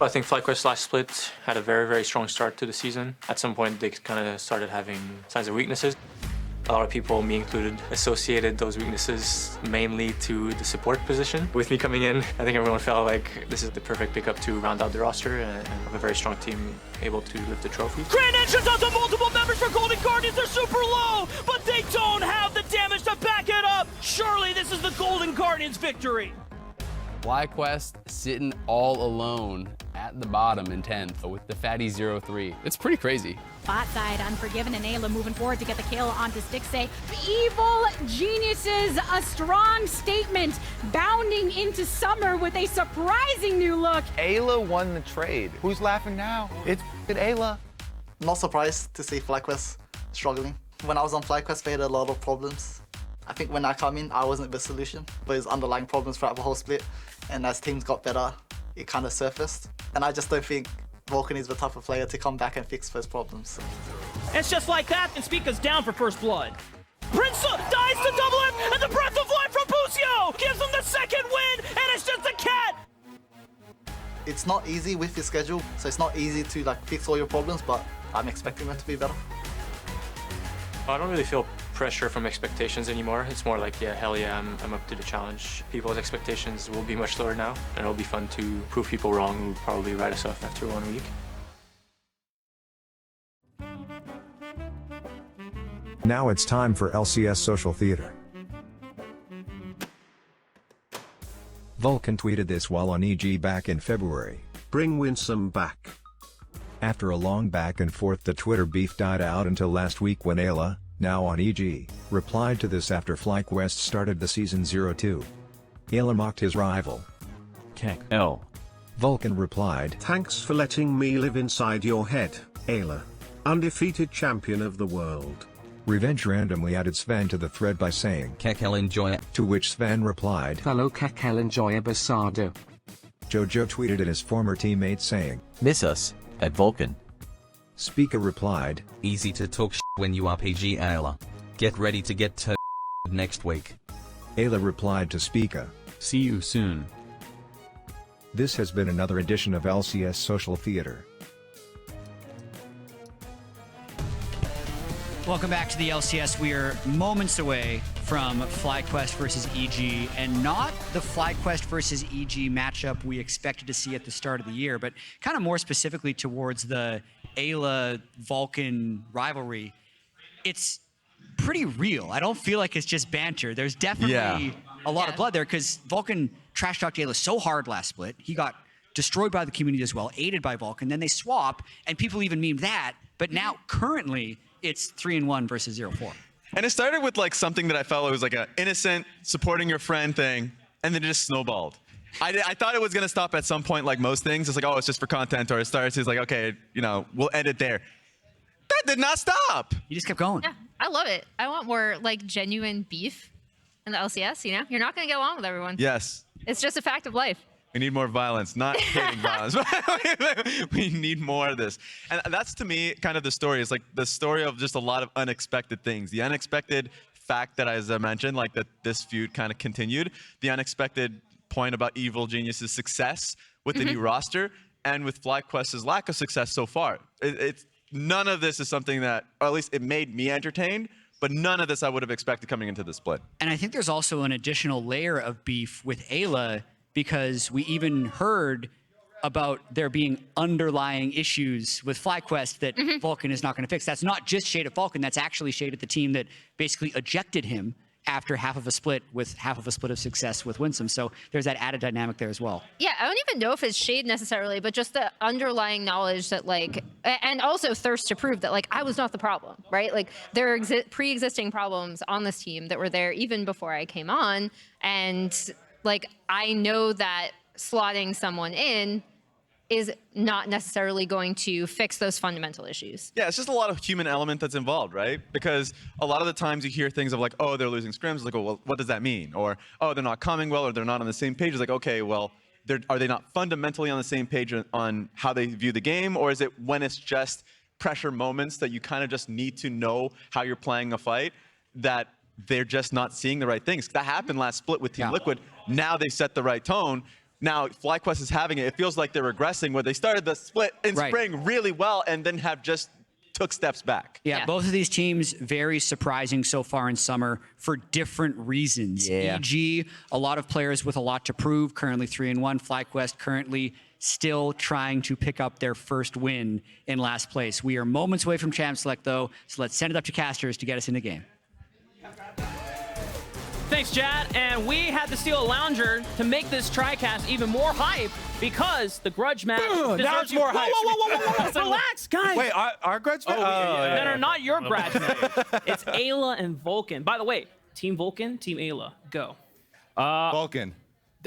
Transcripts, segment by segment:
I think FlyQuest last split had a very, very strong start to the season. At some point, they kind of started having signs of weaknesses. A lot of people, me included, associated those weaknesses mainly to the support position. With me coming in, I think everyone felt like this is the perfect pickup to round out the roster and have a very strong team able to lift the trophy. Grand entrance onto multiple members for Golden Guardians. They're super low, but they don't have the damage to back it up. Surely this is the Golden Guardians' victory. FlyQuest sitting all alone at the bottom in 10th with the fatty 0-3. It's pretty crazy. Bot side, Unforgiven and Eyla moving forward to get the kill onto Stixxay. Evil Geniuses, a strong statement, bounding into Summer with a surprising new look. Eyla won the trade. Who's laughing now? It's Eyla. Not surprised to see FlyQuest struggling. When I was on FlyQuest, they had a lot of problems. I think when I come in, I wasn't the solution, but it was underlying problems throughout the whole split. And as teams got better, it kind of surfaced. And I just don't think Vulcan is the type of player to come back and fix those problems. It's just like that, and Spica's down for first blood. Prince dies to double it, and the breath of life from Busio gives him the second win, and it's just a cat. It's not easy with your schedule, so it's not easy to fix all your problems, but I'm expecting them to be better. I don't really feel pressure from expectations anymore. It's more like, yeah, hell yeah, I'm up to the challenge. People's expectations will be much lower now, and it'll be fun to prove people wrong who probably write us off after 1 week. Now it's time for LCS Social Theater. Vulcan tweeted this while on EG back in February. Bring Winsome back. After a long back and forth, the Twitter beef died out until last week when Eyla, now on EG, replied to this after FlyQuest started the season 0-2. Eyla mocked his rival. L. Vulcan replied, Thanks for letting me live inside your head, Eyla. Undefeated champion of the world. Revenge randomly added Sven to the thread by saying, Kekel enjoy it. To which Sven replied, Hello Kekel enjoy a Basado. Jojo tweeted at his former teammate saying, Miss us, at Vulcan. Spica replied, Easy to talk when you RPG Eyla. Get ready to get next week. Eyla replied to Spica, See you soon. This has been another edition of LCS Social Theater. Welcome back to the LCS. We are moments away from FlyQuest versus EG, and not the FlyQuest versus EG matchup we expected to see at the start of the year, but kind of more specifically towards the Eyla-Vulcan rivalry. It's pretty real. I don't feel like it's just banter. There's definitely a lot of blood there, because Vulcan trash-talked Eyla so hard last split. He got destroyed by the community as well, aided by Vulcan. Then they swap, and people even meme that, but now currently it's 3-1 versus 0-4. And it started with something that I felt was an innocent supporting your friend thing, and then it just snowballed. I thought it was gonna stop at some point, like most things. It's oh, it's just for content, or it starts. It's okay, we'll end it there. That did not stop. You just kept going. Yeah, I love it. I want more genuine beef in the LCS. You're not gonna get along with everyone. Yes. It's just a fact of life. We need more violence, not hating violence. We need more of this. And that's, to me, kind of the story. It's the story of just a lot of unexpected things. The unexpected fact that, as I mentioned, that this feud kind of continued. The unexpected point about Evil Genius's success with the new roster, and with FlyQuest's lack of success so far. None of this is something that, or at least it made me entertained, but none of this I would have expected coming into the split. And I think there's also an additional layer of beef with Eyla, because we even heard about there being underlying issues with FlyQuest that Vulcan is not going to fix. That's not just shade at Vulcan, that's actually shade at the team that basically ejected him after half of a split with half of a split of success with Winsome. So there's that added dynamic there as well. Yeah, I don't even know if it's shade necessarily, but just the underlying knowledge that and also thirst to prove that I was not the problem, right? There are pre-existing problems on this team that were there even before I came on, and I know that slotting someone in is not necessarily going to fix those fundamental issues. Yeah, it's just a lot of human element that's involved, right? Because a lot of the times you hear things of oh, they're losing scrims. Oh, well, what does that mean? Or, oh, they're not coming well, or they're not on the same page. It's okay, well, are they not fundamentally on the same page on how they view the game? Or is it when it's just pressure moments that you kind of just need to know how you're playing a fight, that they're just not seeing the right things? That happened last split with Team Liquid. Now they set the right tone. now FlyQuest is having it. It feels like they're regressing where they started the split in spring really well and then have just took steps back. Yeah, both of these teams very surprising so far in summer for different reasons. EG, a lot of players with a lot to prove, currently 3-1. FlyQuest currently still trying to pick up their first win in last place. We are moments away from Champ Select though, so let's send it up to casters to get us in the game. Thanks, Jatt. And we had to steal a lounger to make this TriCast even more hype because the grudge match now it's more hype. Whoa. Relax, guys. Wait, our grudge match? No, not your grudge match. It's Eyla and Vulcan. By the way, Team Vulcan, Team Eyla, go. Vulcan.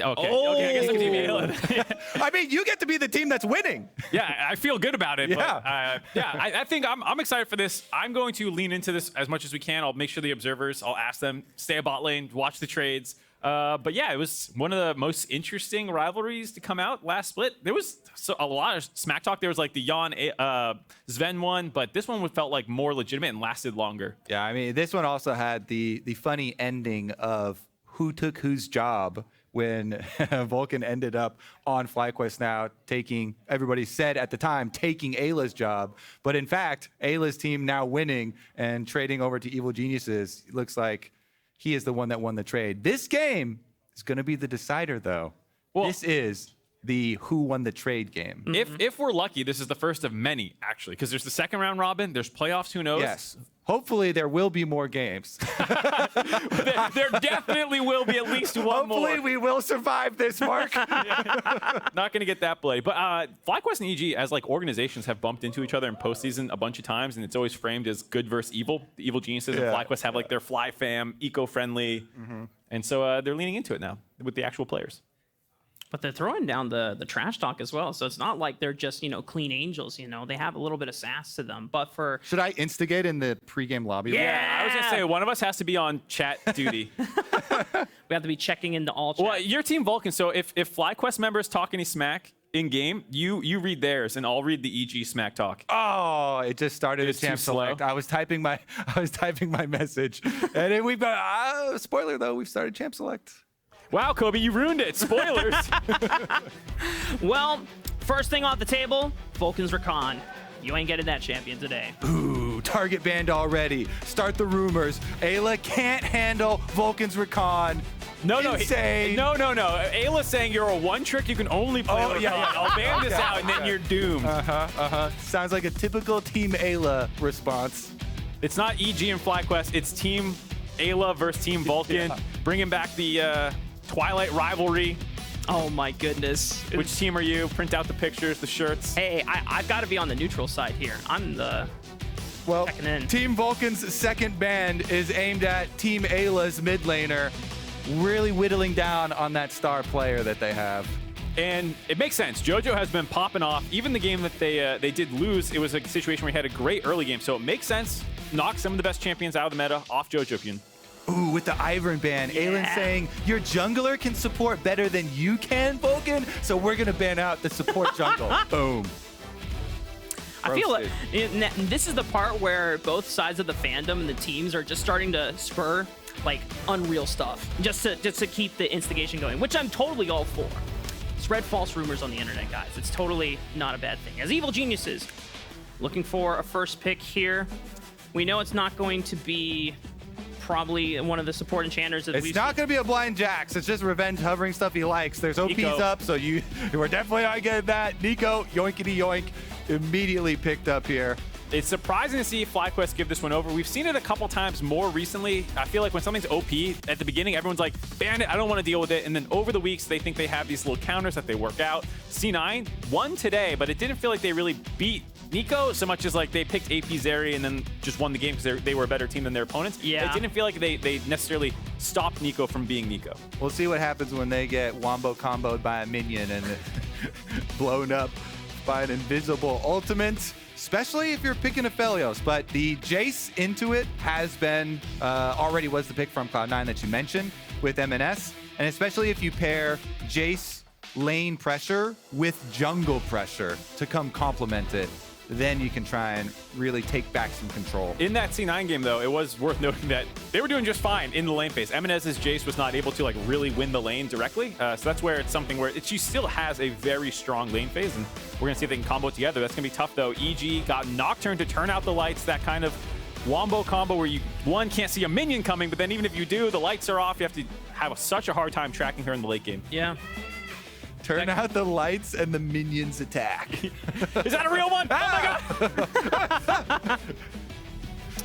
Okay. Oh. Okay, I guess I'm Team Eyla. I mean, you get to be the team that's winning. Yeah, I feel good about it. Yeah. But, I think I'm excited for this. I'm going to lean into this as much as we can. I'll make sure the observers, I'll ask them, stay at bot lane, watch the trades. But yeah, it was one of the most interesting rivalries to come out last split. There was a lot of smack talk. There was like the Jan Sven one, but this one felt like more legitimate and lasted longer. Yeah, I mean, this one also had the funny ending of who took whose job when Vulcan ended up on FlyQuest now, taking, everybody said at the time, taking Ayla's job. But in fact, Ayla's team now winning and trading over to Evil Geniuses. It looks like he is the one that won the trade. This game is going to be the decider, though. Well, this is the who won the trade game. If we're lucky, this is the first of many, actually, because there's the second round robin, there's playoffs, who knows? Yes. Hopefully there will be more games. there definitely will be at least one more. Hopefully we will survive this, Mark. Not going to get that bloody. But FlyQuest and EG, as like organizations, have bumped into each other in postseason a bunch of times, and it's always framed as good versus evil. The Evil Geniuses and FlyQuest have like their Fly fam, eco-friendly. And so they're leaning into it now with the actual players. But they're throwing down the trash talk as well. So it's not like they're just, clean angels, They have a little bit of sass to them. But for... Should I instigate in the pregame lobby? Yeah, I was going to say, one of us has to be on chat duty. We have to be checking into all chat. Well, you're Team Vulcan, so if FlyQuest members talk any smack in-game, you read theirs, and I'll read the EG smack talk. Oh, it just started as Champ Select. I was typing my message. And then we've got... spoiler, though, we've started Champ Select. Wow, Kobe, you ruined it. Spoilers. Well, first thing off the table, Vulcan's Recon. You ain't getting that champion today. Ooh, target banned already. Start the rumors. Eyla can't handle Vulcan's Recon. Insane. No. Ayla's saying you're a one trick. You can only play Recon. Yeah. I'll ban this out, and then you're doomed. Sounds like a typical Team Eyla response. It's not EG and FlyQuest. It's Team Eyla versus Team Vulcan. Bringing back the Twilight rivalry. Oh my goodness. Which team are you? Print out the pictures, the shirts. Hey, I've got to be on the neutral side here. I'm the checking in. Team Vulcan's second band is aimed at Team Ayla's mid laner, really whittling down on that star player that they have. And it makes sense. Jojo has been popping off. Even the game that they did lose, it was a situation where he had a great early game. So it makes sense. Knock some of the best champions out of the meta off Jojopyun. Ooh, with the Ivern ban, Aelan saying, your jungler can support better than you can, Vulcan, so we're going to ban out the support jungle. Boom. I feel like this is the part where both sides of the fandom and the teams are just starting to spur like unreal stuff just to keep the instigation going, which I'm totally all for. Spread false rumors on the internet, guys. It's totally not a bad thing. As Evil Geniuses, looking for a first pick here. We know it's not going to be probably one of the support enchanters. It's not going to be a blind Jax. It's just revenge hovering stuff he likes. There's OPs Neeko up, so you were definitely not getting that. Neeko, yoinkity yoink, immediately picked up here. It's surprising to see FlyQuest give this one over. We've seen it a couple times more recently. I feel like when something's OP, at the beginning, everyone's like, ban it, I don't want to deal with it. And then over the weeks, they think they have these little counters that they work out. C9 won today, but it didn't feel like they really beat Neeko so much as like they picked AP Zeri and then just won the game because they were a better team than their opponents. Yeah. It didn't feel like they necessarily stopped Neeko from being Neeko. We'll see what happens when they get wombo comboed by a minion and blown up by an invisible ultimate. Especially if you're picking Aphelios, but the Jayce into it has been, already was the pick from Cloud9 that you mentioned with MNS, and especially if you pair Jayce lane pressure with jungle pressure to come complement it. then you can try and really take back some control. In that C9 game, though, it was worth noting that they were doing just fine in the lane phase. Eminez's Jayce was not able to like really win the lane directly, so that's where it's something where she still has a very strong lane phase, and we're gonna see if they can combo together. That's gonna be tough, though. EG got Nocturne to turn out the lights, that kind of wombo combo where you, one, can't see a minion coming, but then even if you do, the lights are off. You have to have such a hard time tracking her in the late game. Yeah. Turn out the lights and the minions attack. Is that a real one? Oh my god!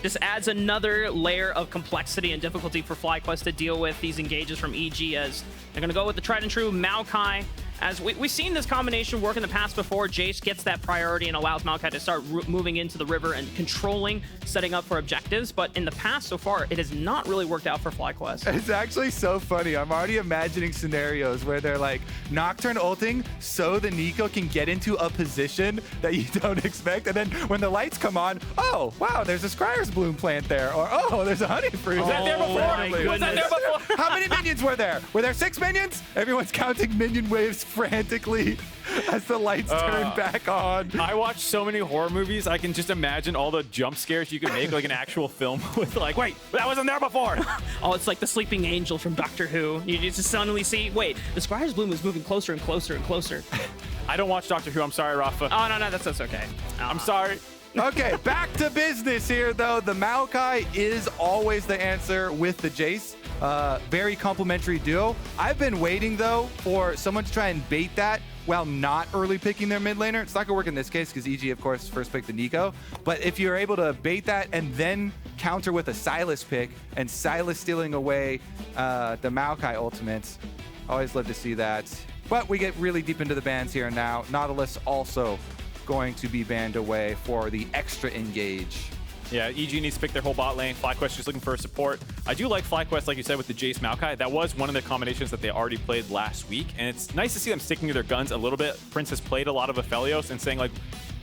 This adds another layer of complexity and difficulty for FlyQuest to deal with these engages from EG, as they're going to go with the tried and true Maokai. As we've seen this combination work in the past before, Jayce gets that priority and allows Maokai to start moving into the river and controlling, setting up for objectives. But in the past so far, it has not really worked out for FlyQuest. It's actually so funny. I'm already imagining scenarios where they're like Nocturne ulting so the Neeko can get into a position that you don't expect. And then when the lights come on, oh, wow, there's a Scryer's Bloom plant there. Or, oh, there's a Honey Fruit. Was that there before? Was that there before? How many minions were there? Were there 6 minions? Everyone's counting minion waves frantically as the lights turn back on. I watch so many horror movies, I can just imagine all the jump scares you could make like an actual film with like, wait, that wasn't there before. Oh, it's like the sleeping angel from Doctor Who. You just suddenly see, wait, the Scryer's Bloom is moving closer and closer and closer. I don't watch Doctor Who, I'm sorry, Raafaa. Oh, no, that's okay. I'm sorry. Okay, back to business here, though. The Maokai is always the answer with the Jayce. Very complementary duo. I've been waiting, though, for someone to try and bait that while not early picking their mid laner. It's not going to work in this case because EG, of course, first picked the Neeko. But if you're able to bait that and then counter with a Sylas pick and Sylas stealing away the Maokai ultimates, always love to see that. But we get really deep into the bans here now. Nautilus also going to be banned away for the extra engage. Yeah, EG needs to pick their whole bot lane. FlyQuest just looking for support. I do like FlyQuest, like you said, with the Jayce Maokai. That was one of the combinations that they already played last week, and it's nice to see them sticking to their guns a little bit. Prince has played a lot of Aphelios and saying, like,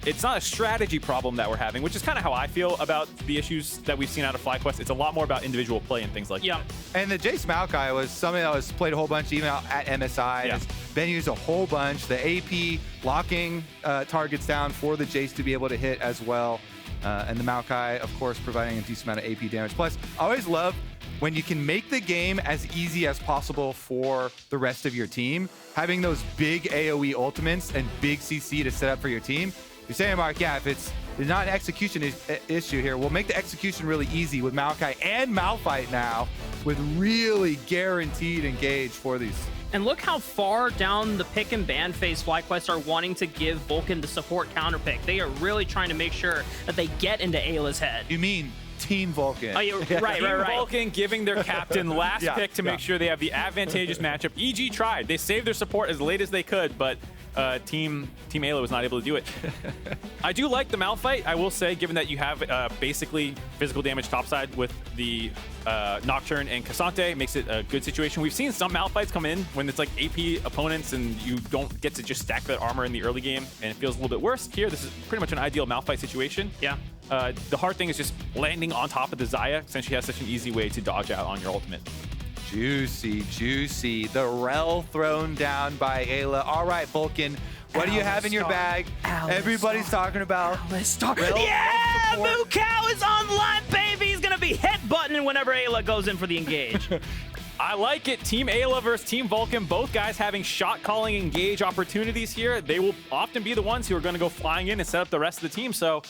it's not a strategy problem that we're having, which is kind of how I feel about the issues that we've seen out of FlyQuest. It's a lot more about individual play and things like that. And the Jayce Maokai was something that was played a whole bunch, even out at MSI. Yeah. It's been used a whole bunch. The AP locking targets down for the Jayce to be able to hit as well. And the Maokai, of course, providing a decent amount of AP damage. Plus, I always love when you can make the game as easy as possible for the rest of your team. Having those big AoE ultimates and big CC to set up for your team. You're saying, Mark, yeah, if it's not an execution issue here, we'll make the execution really easy with Maokai and Malphite now, with really guaranteed engage for these. And look how far down the pick and ban phase FlyQuest are wanting to give Vulcan the support counter pick. They are really trying to make sure that they get into Ayla's head. You mean Team Vulcan? Oh, yeah, right. Vulcan giving their captain last pick to make sure they have the advantageous matchup. EG tried. They saved their support as late as they could, but Team Eyla was not able to do it. I do like the Malphite, I will say, given that you have basically physical damage topside with the Nocturne and Cassante, makes it a good situation. We've seen some Malphites come in when it's like AP opponents and you don't get to just stack that armor in the early game, and it feels a little bit worse. Here, this is pretty much an ideal Malphite situation. Yeah. The hard thing is just landing on top of the Xayah, since she has such an easy way to dodge out on your ultimate. Juicy, juicy. The Rell thrown down by Eyla. All right, Vulcan, what do you have in your bag? Everybody's talking about Alistar. Yeah, Maokai is online, baby. He's gonna be headbutting whenever Eyla goes in for the engage. I like it. Team Eyla versus Team Vulcan, both guys having shot calling engage opportunities here. They will often be the ones who are going to go flying in and set up the rest of the team. So,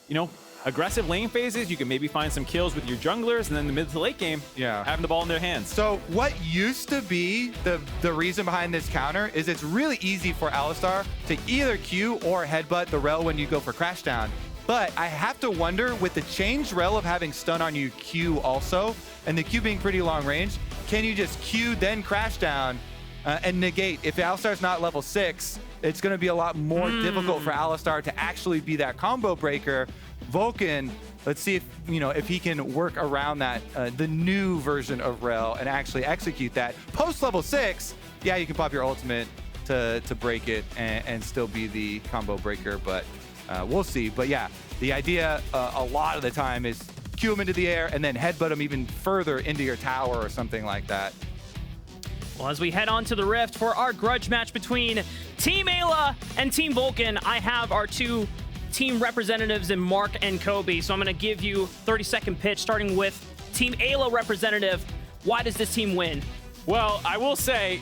you know, aggressive lane phases, you can maybe find some kills with your junglers, and then the mid to late game, having the ball in their hands. So what used to be the reason behind this counter is it's really easy for Alistar to either Q or headbutt the Rell when you go for crash down. But I have to wonder, with the changed Rell of having stun on you Q also, and the Q being pretty long range, can you just Q then crash down and negate? If Alistar's not level 6, it's going to be a lot more difficult for Alistar to actually be that combo breaker. Vulcan, let's see if he can work around that, the new version of Rell, and actually execute that. Post level 6, yeah, you can pop your ultimate to break it and still be the combo breaker, but we'll see. But yeah, the idea a lot of the time is Q him into the air and then headbutt him even further into your tower or something like that. Well, as we head on to the Rift for our grudge match between Team Eyla and Team Vulcan, I have our two team representatives in Mark and Kobe. So I'm going to give you 30-second pitch, starting with Team Eyla representative. Why does this team win? Well, I will say,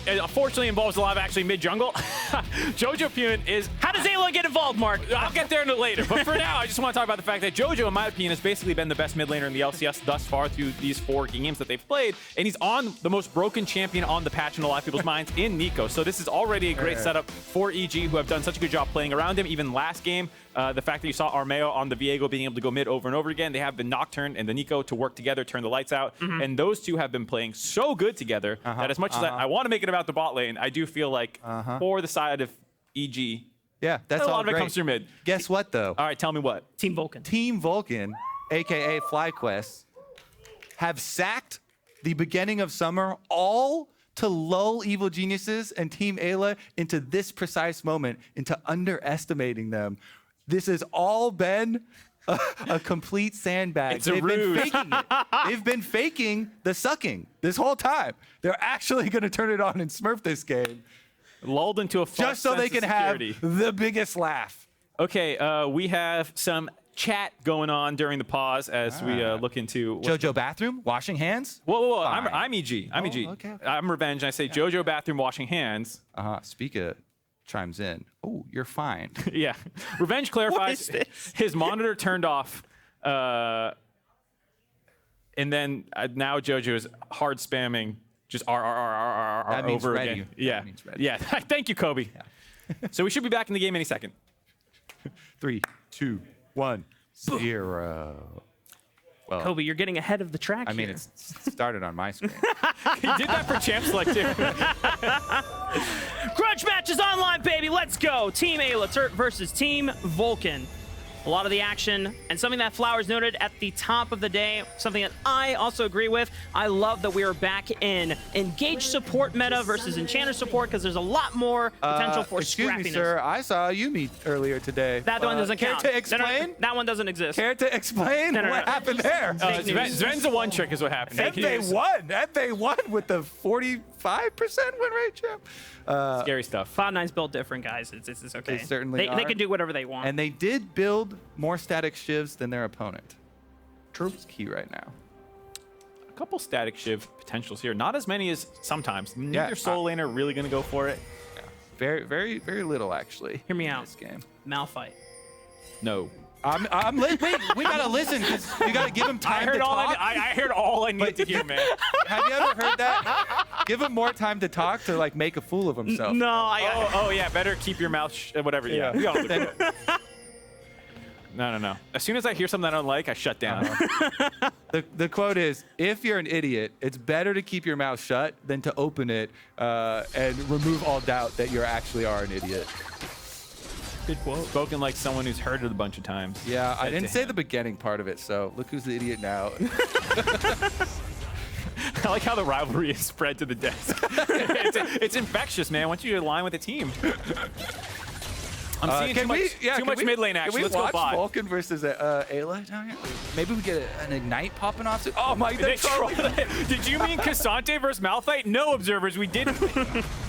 it unfortunately involves a lot of actually mid-jungle. Jojopyun is... How does Eyla get involved, Mark? I'll get there later. But for now, I just want to talk about the fact that Jojo, in my opinion, has basically been the best mid laner in the LCS thus far through these 4 games that they've played. And he's on the most broken champion on the patch in a lot of people's minds in Neeko. So this is already a great setup for EG, who have done such a good job playing around him. Even last game, the fact that you saw Armao on the Viego being able to go mid over and over again. They have the Nocturne and the Neeko to work together, turn the lights out. And those two have been playing so good together that as much as I want to make it about the bot lane, I do feel like for the side of EG, yeah, that's a all lot of it great. comes through mid. Guess what, though? All right, tell me what. Team Vulcan. Team Vulcan, a.k.a. FlyQuest, have sacked the beginning of summer all to lull Evil Geniuses and Team Eyla into this precise moment, into underestimating them. This has all been a complete sandbag. It's a ruse. Been faking it. They've been faking the sucking this whole time. They're actually going to turn it on and smurf this game. Lulled into a false just so they can have the biggest laugh. Okay, we have some chat going on during the pause as we look into Jojo bathroom, washing hands. Whoa! I'm EG. I'm EG. Okay. I'm Revenge. And I say Jojo bathroom, washing hands. Spica chimes in. Oh, you're fine. Yeah. Revenge clarifies his monitor turned off. And then now Jojo is hard spamming just R That means over ready. again. That Yeah. means ready. Yeah. Thank you, Kobe. Yeah. So we should be back in the game any second. 3, 2, 1, 0. Well, Kobe, you're getting ahead of the track I mean, here. it started on my screen. He did that for Champ Select too. Grudge match is online, baby. Let's go. Team Eyla versus Team Vulcan. A lot of the action, and something that Flowers noted at the top of the day, something that I also agree with. I love that we are back in engaged support meta versus enchanter support, because there's a lot more potential for excuse scrappiness. me, sir. I saw Yuumi earlier today. That one doesn't count. Care to explain? That one doesn't exist. Care to explain what happened there? Sven's a one trick is what happened. FA won with the 45% win rate, champ. Scary stuff. Cloud9's built different, guys. It's okay. They certainly They can do whatever they want. And they did build more static shivs than their opponent. True. It's key right now. A couple static shiv potentials here. Not as many as sometimes. Neither soul laner really going to go for it. Yeah. Very, very, very little, actually. Hear me out. This game. Malphite. No. Wait, we gotta listen because we gotta give him time to talk. I heard all I needed to hear, man. Have you ever heard that? Give him more time to talk to like make a fool of himself. No, oh yeah, better keep your mouth whatever. Yeah. We all look good. No. As soon as I hear something I don't like, I shut down. The quote is, if you're an idiot, it's better to keep your mouth shut than to open it and remove all doubt that you actually are an idiot. Good quote. Spoken like someone who's heard it a bunch of times. Yeah, I didn't say the beginning part of it, so look who's the idiot now. I like how the rivalry is spread to the desk. It's infectious, man. Once you align with the team. I'm seeing too much mid lane action. Let's go bot. Vulcan versus Eyla down here? Maybe we get an ignite popping off. Oh my God! Did you mean Cassante versus Malphite? No, observers, we didn't.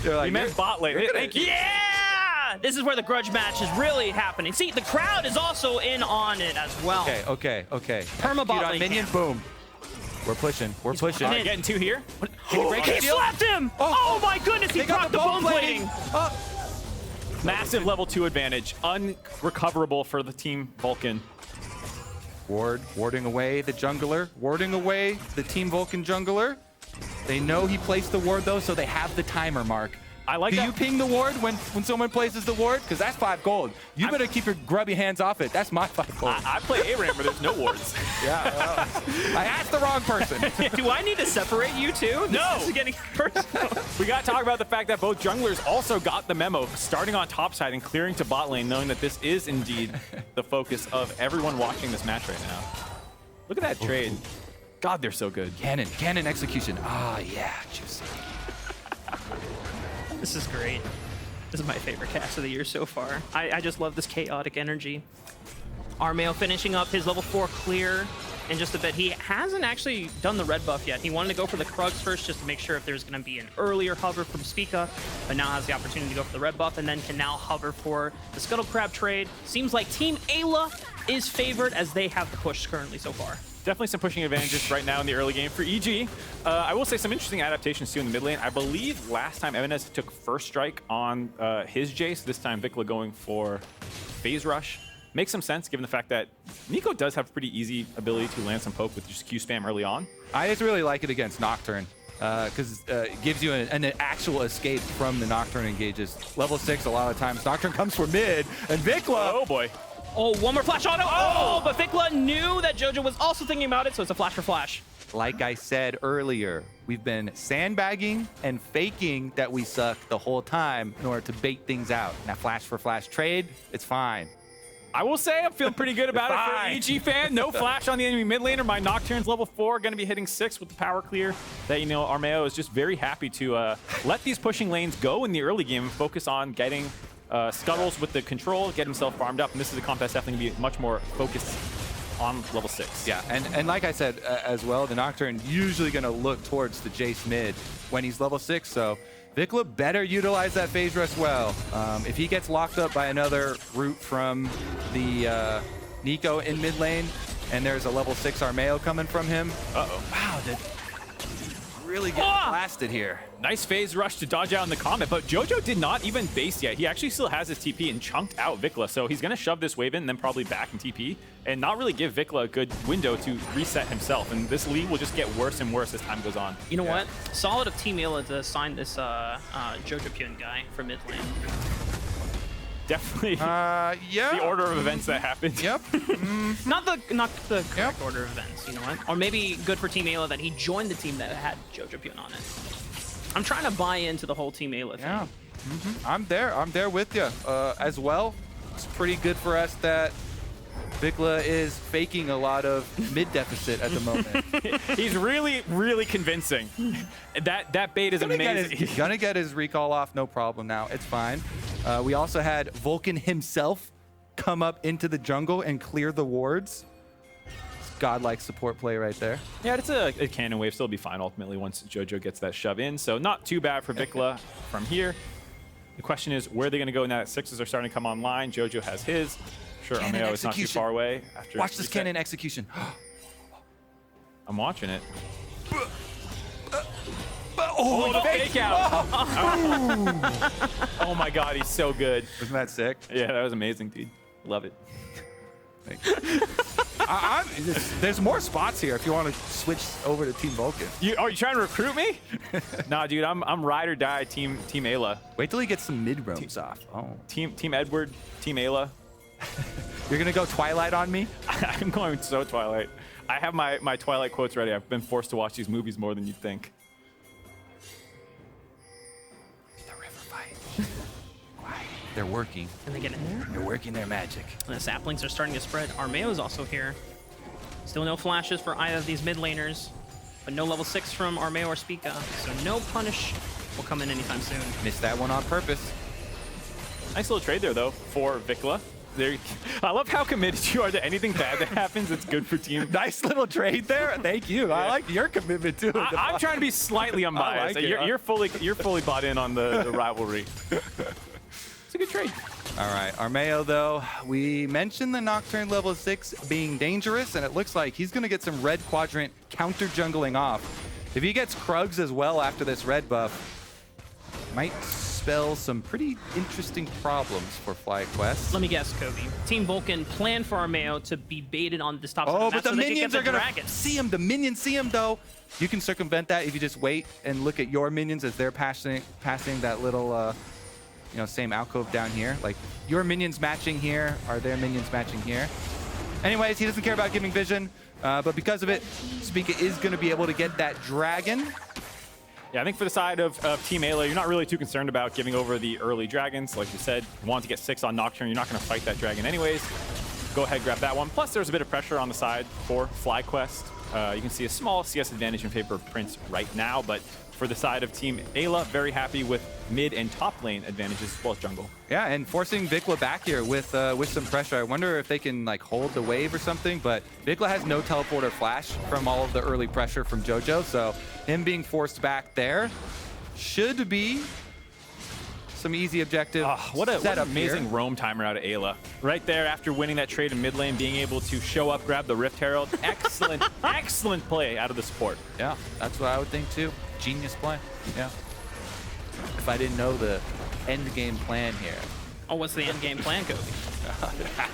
We meant bot lane. Thank you. Yeah! This is where the grudge match is really happening. See, the crowd is also in on it as well. Okay. Perma bot lane minion, boom. We're pushing. We're pushing. All right, getting 2 here. Can he break He slapped him! Oh my goodness, he procced the bone plating. Massive level 2 advantage. Unrecoverable for the team Vulcan. Warding away the jungler. Warding away the team Vulcan jungler. They know he placed the ward though, so they have the timer, Mark. I like that. Do you ping the ward when someone places the ward? Because that's 5 gold. You better keep your grubby hands off it. That's my 5 gold. I play ARAM where there's no wards. Yeah, well, I asked the wrong person. Do I need to separate you two? No. This is getting personal. We got to talk about the fact that both junglers also got the memo, starting on top side and clearing to bot lane, knowing that this is indeed the focus of everyone watching this match right now. Look at that trade. God, they're so good. Cannon execution. Ah, yeah, juicy. This is great. This is my favorite cast of the year so far. I just love this chaotic energy. Armao finishing up his level 4 clear. in just a bit. He hasn't actually done the red buff yet. He wanted to go for the Krugs first just to make sure if there's going to be an earlier hover from Spica, but now has the opportunity to go for the red buff and then can now hover for the Scuttle Crab trade. Seems like Team Eyla is favored as they have the push currently so far. Definitely some pushing advantages right now in the early game for EG. I will say some interesting adaptations too in the mid lane. I believe last time Evanes took first strike on his Jayce. This time Vicla going for phase rush. Makes some sense given the fact that Neeko does have pretty easy ability to land some poke with just Q spam early on. I just really like it against Nocturne because it gives you an actual escape from the Nocturne engages. Level 6 a lot of times Nocturne comes for mid and VicLa. Oh boy. Oh, one more flash auto. Oh, but VicLa knew that Jojo was also thinking about it, so it's a flash for flash. Like I said earlier, we've been sandbagging and faking that we suck the whole time in order to bait things out. Now flash for flash trade, it's fine. I will say I'm feeling pretty good about it for EG fan. No flash on the enemy mid laner. My Nocturne's level 4, going to be hitting 6 with the power clear. That, you know, Armao is just very happy to let these pushing lanes go in the early game and focus on getting Scuttles with the control, get himself farmed up. And this is a comp that's definitely going to be much more focused on level 6. Yeah, and like I said as well, the Nocturne usually going to look towards the Jayce mid when he's level 6, so VicLa better utilize that phase rush well. If he gets locked up by another route from the Neeko in mid lane, and there's a level 6 Armao coming from him. Uh-oh. Wow, that really get blasted here. Nice phase rush to dodge out in the comment, but Jojo did not even base yet. He actually still has his TP and chunked out VicLa, so he's going to shove this wave in and then probably back and TP and not really give VicLa a good window to reset himself, and this lead will just get worse and worse as time goes on. You know what? Solid of Team Eyla to sign this Jojopyun guy for mid lane. Definitely yeah. The order of events that happened. Yep. Not the correct order of events, you know what? Or maybe good for Team Eyla that he joined the team that had Jojopyun on it. I'm trying to buy into the whole Team Eyla thing. Yeah. I'm there with you as well. It's pretty good for us that VicLa is faking a lot of mid deficit at the moment. He's really, really convincing. That bait is amazing. He's gonna get his recall off, no problem now. It's fine. We also had Vulcan himself come up into the jungle and clear the wards. It's godlike support play right there. Yeah, it's a cannon wave. Still be fine ultimately once Jojo gets that shove in. So not too bad for VicLa from here. The question is, where are they going to go now that sixes are starting to come online? Jojo has his. Sure, Armao is not too far away. After Watch this cannon execution. I'm watching it. Oh, the fake out. Oh my God, he's so good. Isn't that sick? Yeah, that was amazing, dude. Love it. There's more spots here if you want to switch over to Team Vulcan. Are you trying to recruit me? Nah, dude, I'm ride or die Team Eyla. Wait till he gets some mid roams off. Oh. Team Edward, Team Eyla. You're gonna go Twilight on me? I'm going so Twilight. I have my Twilight quotes ready. I've been forced to watch these movies more than you'd think. The river fight. They're working. Can they get in there? They're working their magic. And the saplings are starting to spread. Armao is also here. Still no flashes for either of these mid laners, but no level 6 from Armao or Spica, so no punish will come in anytime soon. Missed that one on purpose. Nice little trade there, though, for VicLa. I love how committed you are to anything bad that happens. It's good for team. Nice little trade there. Thank you. Yeah. I like your commitment too. I'm trying to be slightly unbiased. Like you're fully bought in on the rivalry. It's a good trade. All right, Armao though, we mentioned the Nocturne level 6 being dangerous, and it looks like he's going to get some red quadrant counter jungling off. If he gets Krugs as well after this red buff, might spell some pretty interesting problems for FlyQuest. Let me guess, Kobe. Team Vulcan planned for Armao to be baited on this top side of the map, but the so minions are going to see him. The minions see him though. You can circumvent that if you just wait and look at your minions as they're passing that little same alcove down here. Like your minions matching here, are their minions matching here? Anyways, he doesn't care about giving vision, but because of it, Spica is going to be able to get that dragon. Yeah, I think for the side of Team Eyla, you're not really too concerned about giving over the early dragons. Like you said, you want to get 6 on Nocturne. You're not going to fight that dragon anyways. Go ahead, grab that one. Plus, there's a bit of pressure on the side for FlyQuest. You can see a small CS advantage in favor of Prince right now, but for the side of Team Eyla. Very happy with mid and top lane advantages as well as jungle. Yeah, and forcing VicLa back here with some pressure. I wonder if they can like hold the wave or something, but VicLa has no teleport or flash from all of the early pressure from Jojo, so him being forced back there should be some easy objective. What an amazing here. roam timer out of Eyla. Right there after winning that trade in mid lane, being able to show up, grab the Rift Herald. Excellent, excellent play out of the support. Yeah, that's what I would think too. Genius play. Yeah. If I didn't know the end game plan here. Oh, what's the end game plan, Kobe?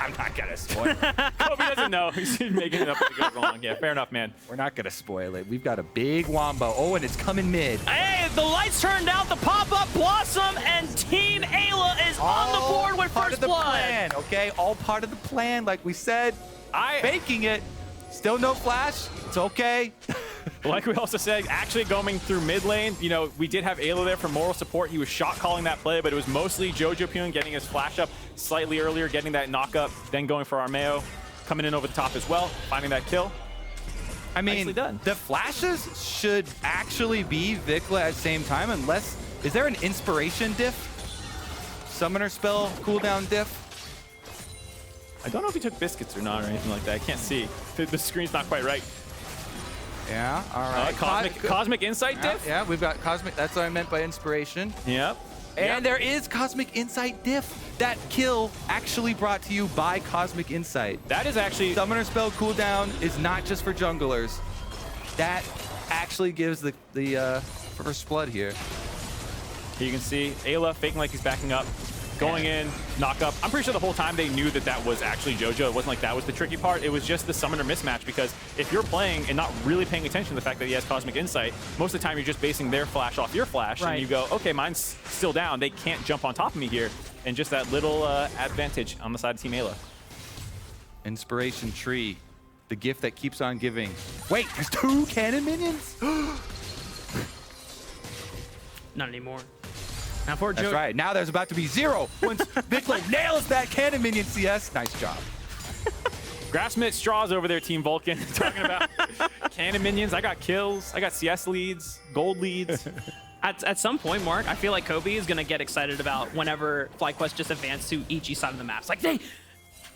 I'm not gonna spoil it. Kobe doesn't know. He's making it up as it goes along. Yeah, fair enough, man. We're not gonna spoil it. We've got a big wombo. Oh, and it's coming mid. Hey, the lights turned out, the pop-up blossom, and Team Eyla is on the board with part first of the blood. plan, okay? All part of the plan, like we said. Faking it. Still no flash. It's okay. Like we also said, actually going through mid lane, you know, we did have Eyla there for moral support. He was shot calling that play, but it was mostly Jojopyun getting his flash up slightly earlier, getting that knock up, then going for Armao, coming in over the top as well, finding that kill. I mean, nicely done. The flashes should actually be VicLa at the same time, unless, is there an inspiration diff? Summoner spell cooldown diff? I don't know if he took biscuits or not or anything like that. I can't see. The screen's not quite right. Yeah, all right. Cosmic Insight diff? Yeah, we've got Cosmic. That's what I meant by inspiration. Yep. And there is Cosmic Insight diff. That kill actually brought to you by Cosmic Insight. That is actually... Summoner spell cooldown is not just for junglers. That actually gives the first blood here. Here you can see Eyla faking like he's backing up. Going in, knock up. I'm pretty sure the whole time they knew that that was actually Jojo. It wasn't like that was the tricky part. It was just the summoner mismatch, because if you're playing and not really paying attention to the fact that he has Cosmic Insight, most of the time you're just basing their flash off your flash, and you go, okay, mine's still down. They can't jump on top of me here. And just that little advantage on the side of Team Eyla. Inspiration tree, the gift that keeps on giving. Wait, there's 2 cannon minions? Not anymore. Now for That's right. Now there's about to be 0 once VicLa nails that cannon minion CS. Nice job. Grassmit Straws over there, Team Vulcan, talking about cannon minions. I got kills. I got CS leads, gold leads. At some point, Mark, I feel like Kobe is going to get excited about whenever FlyQuest just advanced to each side of the map. It's like,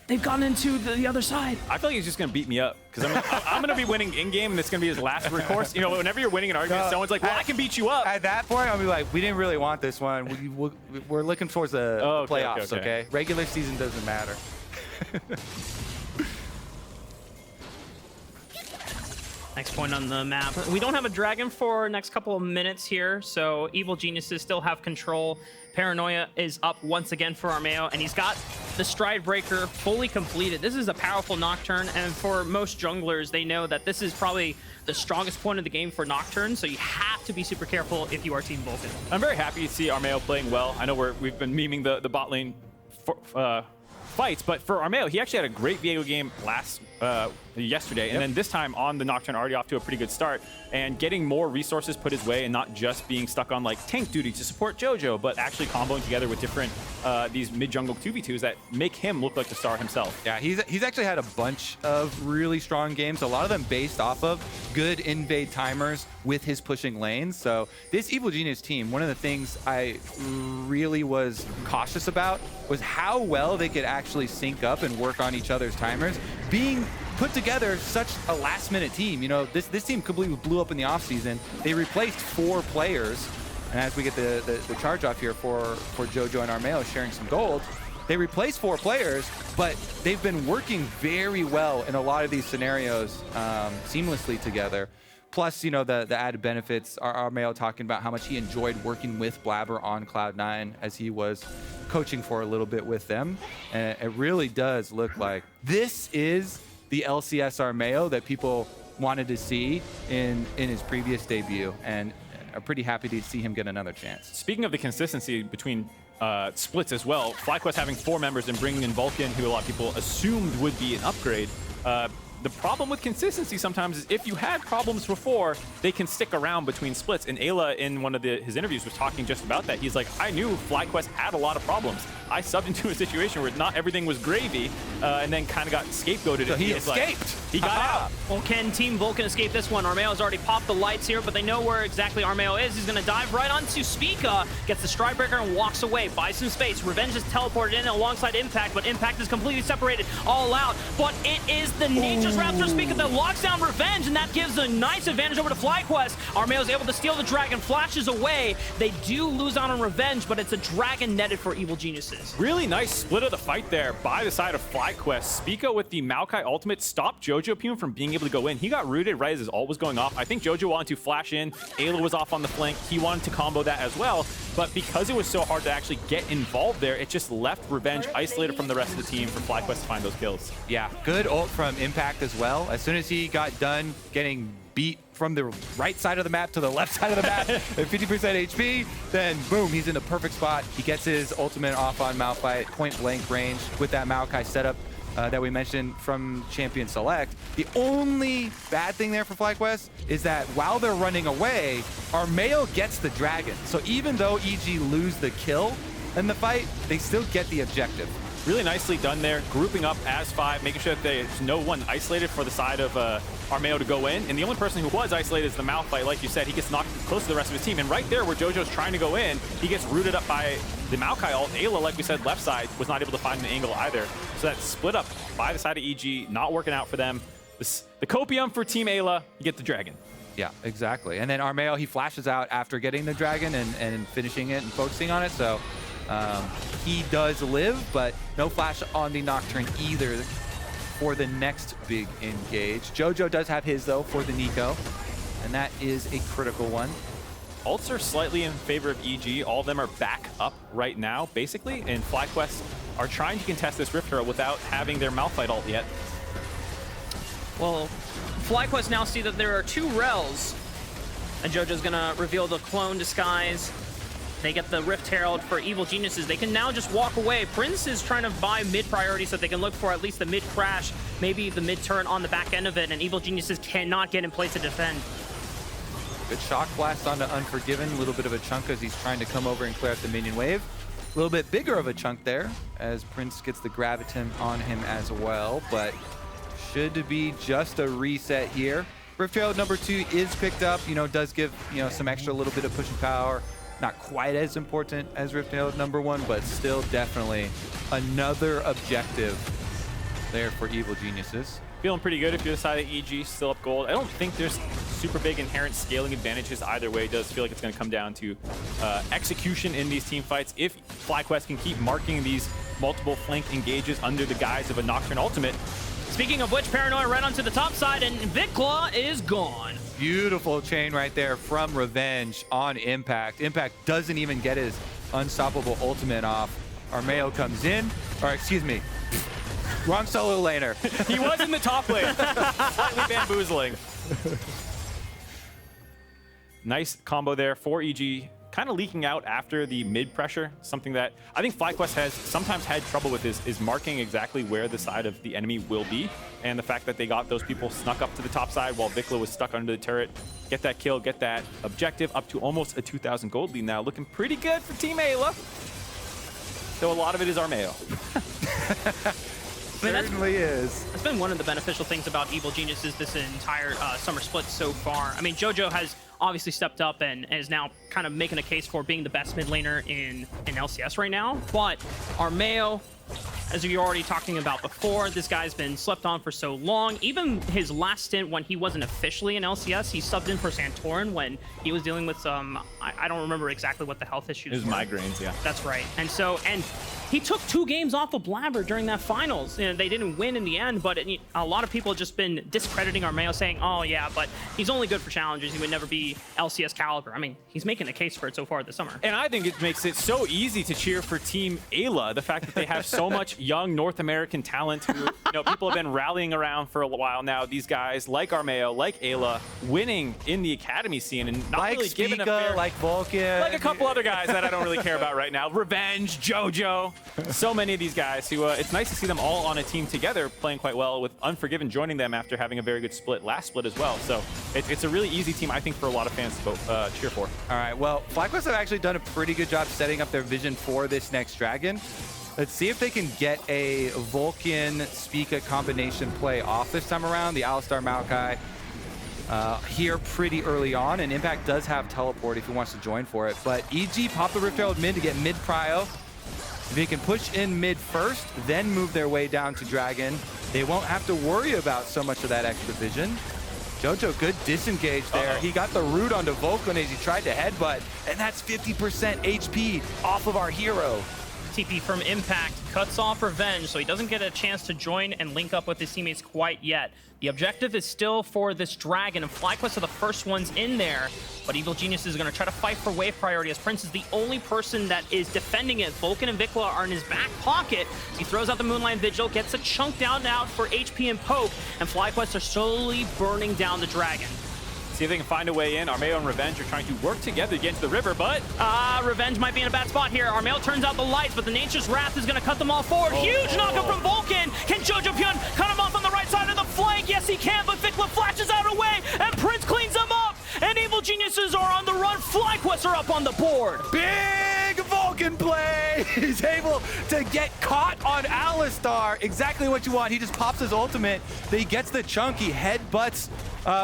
they've gone into the other side. I feel like he's just going to beat me up, because I'm going to be winning in-game, and it's going to be his last recourse. You know, whenever you're winning an argument, someone's like, well, I can beat you up. At that point, I'll be like, we didn't really want this one. We're looking towards the playoffs, okay? Regular season doesn't matter. Next point on the map. We don't have a dragon for next couple of minutes here, so Evil Geniuses still have control. Paranoia is up once again for Armao, and he's got the Stride Breaker fully completed. This is a powerful Nocturne, and for most junglers, they know that this is probably the strongest point of the game for Nocturne, so you have to be super careful if you are Team Vulcan. I'm very happy to see Armao playing well. I know we've been memeing the bot lane fights, but for Armao, he actually had a great Viego game yesterday, and then this time on the Nocturne already off to a pretty good start, and getting more resources put his way and not just being stuck on like tank duty to support Jojo, but actually comboing together with different these mid-jungle 2v2s that make him look like the star himself. Yeah, he's actually had a bunch of really strong games, a lot of them based off of good invade timers with his pushing lanes. So this Evil Genius team, one of the things I really was cautious about was how well they could actually sync up and work on each other's timers. Being put together such a last-minute team, you know, this team completely blew up in the offseason. They replaced 4 players, and as we get the charge off here for Jojo and Armao sharing some gold, they replaced 4 players, but they've been working very well in a lot of these scenarios seamlessly together. Plus, you know, the added benefits are Armao talking about how much he enjoyed working with Blabber on Cloud9 as he was coaching for a little bit with them. And it really does look like this is the LCS Armao that people wanted to see in his previous debut, and are pretty happy to see him get another chance. Speaking of the consistency between splits as well, FlyQuest having 4 members and bringing in Vulcan, who a lot of people assumed would be an upgrade, the problem with consistency sometimes is if you had problems before, they can stick around between splits. And Eyla, in one of his interviews, was talking just about that. He's like, I knew FlyQuest had a lot of problems. I subbed into a situation where not everything was gravy, and then kind of got scapegoated. So he escaped. Like, he got out. Well, can Team Vulcan escape this one? Armao's already popped the lights here, but they know where exactly Armao is. He's going to dive right onto Spica, gets the stride breaker and walks away, buys some space. Revenge is teleported in alongside Impact, but Impact is completely separated, all out. But it is the Nature's Wrath through Spica that locks down Revenge, and that gives a nice advantage over to FlyQuest. Armao's able to steal the dragon, flashes away. They do lose out on Revenge, but it's a dragon netted for Evil Geniuses. Really nice split of the fight there by the side of FlyQuest. Spica with the Maokai ultimate stopped Jojopyun from being able to go in. He got rooted right as his ult was going off. I think Jojo wanted to flash in. Eyla was off on the flank. He wanted to combo that as well. But because it was so hard to actually get involved there, it just left Revenge isolated from the rest of the team for FlyQuest to find those kills. Yeah, good ult from Impact as well. As soon as he got done getting beat from the right side of the map to the left side of the map at 50% HP, then boom, he's in the perfect spot. He gets his ultimate off on Malphite, point blank range with that Maokai setup that we mentioned from Champion Select. The only bad thing there for FlyQuest is that while they're running away, Armao gets the dragon. So even though EG lose the kill in the fight, they still get the objective. Really nicely done there, grouping up as 5, making sure that there's no one isolated for the side of Armao to go in. And the only person who was isolated is the Malphite. Like you said, he gets knocked close to the rest of his team. And right there where Jojo's trying to go in, he gets rooted up by the Maokai ult. Eyla, like we said, left side, was not able to find an angle either. So that split up by the side of EG, not working out for them. The copium for Team Eyla, you get the dragon. Yeah, exactly. And then Armao, he flashes out after getting the dragon and finishing it and focusing on it. So he does live, but no flash on the Nocturne either for the next big engage. Jojo does have his, though, for the Neeko, and that is a critical one. Ults are slightly in favor of EG. All of them are back up right now, basically, and FlyQuest are trying to contest this Rift Herald without having their Malphite ult yet. Well, FlyQuest now see that there are 2 Rells, and Jojo's gonna reveal the clone disguise. They get the Rift Herald for Evil Geniuses. They can now just walk away. Prince is trying to buy mid priority so they can look for at least the mid crash, maybe the mid turn on the back end of it, and Evil Geniuses cannot get in place to defend. Good shock blast onto Unforgiven. A little bit of a chunk as he's trying to come over and clear out the minion wave. A little bit bigger of a chunk there as Prince gets the Graviton on him as well, but should be just a reset here. Rift Herald number 2 is picked up, does give, some extra little bit of pushing power. Not quite as important as Rift Herald number 1, but still definitely another objective there for Evil Geniuses. Feeling pretty good if you're the side of EG, still up gold. I don't think there's super big inherent scaling advantages either way. It does feel like it's going to come down to execution in these team fights. If FlyQuest can keep marking these multiple flank engages under the guise of a Nocturne ultimate. Speaking of which, Paranoia right onto the top side, and VicLa is gone. Beautiful chain right there from Revenge on Impact. Impact doesn't even get his unstoppable ultimate off. Armao comes in, or excuse me, wrong solo laner. He was in the top lane, slightly bamboozling. Nice combo there for EG. Kind of leaking out after the mid pressure, something that I think FlyQuest has sometimes had trouble with is marking exactly where the side of the enemy will be. And the fact that they got those people snuck up to the top side while VicLa was stuck under the turret. Get that kill, get that objective up to almost a 2,000 gold lead now. Looking pretty good for Team Eyla. Though a lot of it is Armao. Certainly is. That's been one of the beneficial things about Evil Geniuses this entire summer split so far. I mean, Jojo has obviously stepped up and is now kind of making a case for being the best mid laner in LCS right now. But Armao, as you were already talking about before, this guy's been slept on for so long. Even his last stint when he wasn't officially in LCS, he subbed in for Santorin when he was dealing with some, I don't remember exactly what the health issues were. It was migraines, yeah. That's right. And he took 2 games off of Blabber during that finals. They didn't win in the end, but a lot of people have just been discrediting Armao, saying, oh yeah, but he's only good for challengers. He would never be LCS caliber. I mean, he's making a case for it so far this summer. And I think it makes it so easy to cheer for Team Eyla. The fact that they have so much young North American talent who, people have been rallying around for a while now. These guys like Armao, like Eyla, winning in the academy scene and not like really Spica, giving a fair... like Vulcan. Like a couple other guys that I don't really care about right now. Revenge, Jojo. So many of these guys who it's nice to see them all on a team together playing quite well, with Unforgiven joining them after having a very good last split as well. So it's a really easy team, I think, for a lot of fans to cheer for. All right, well, FlyQuest have actually done a pretty good job setting up their vision for this next Dragon. Let's see if they can get a Vulcan Spica combination play off this time around. The Alistar Maokai here pretty early on, and Impact does have teleport if he wants to join for it. But EG pop the Rift Herald mid to get mid prio. If they can push in mid first, then move their way down to Dragon, they won't have to worry about so much of that extra vision. Jojo, good disengage there. He got the root onto Vulcan as he tried to headbutt, and that's 50% HP off of our hero. TP from Impact cuts off Revenge, so he doesn't get a chance to join and link up with his teammates quite yet. The objective is still for this Dragon, and FlyQuest are the first ones in there, but Evil Genius is going to try to fight for wave priority, as Prince is the only person that is defending it. Vulcan and VicLa are in his back pocket. He throws out the Moonlight Vigil, gets a chunk down out for HP and poke, and FlyQuest are slowly burning down the Dragon. See if they can find a way in. Armao and Revenge are trying to work together to get into the river, but... Revenge might be in a bad spot here. Armao turns out the lights, but the Nature's Wrath is going to cut them all forward. Huge knockup from Vulcan. Can Jojopyun cut him off on the right side of the flank? Yes, he can, but VicLa flashes out away, and Prince cleans them up, and Evil Geniuses are on the run. FlyQuest are up on the board. Big Vulcan play! He's able to get caught on Alistar. Exactly what you want. He just pops his ultimate. He gets the chunk. He headbutts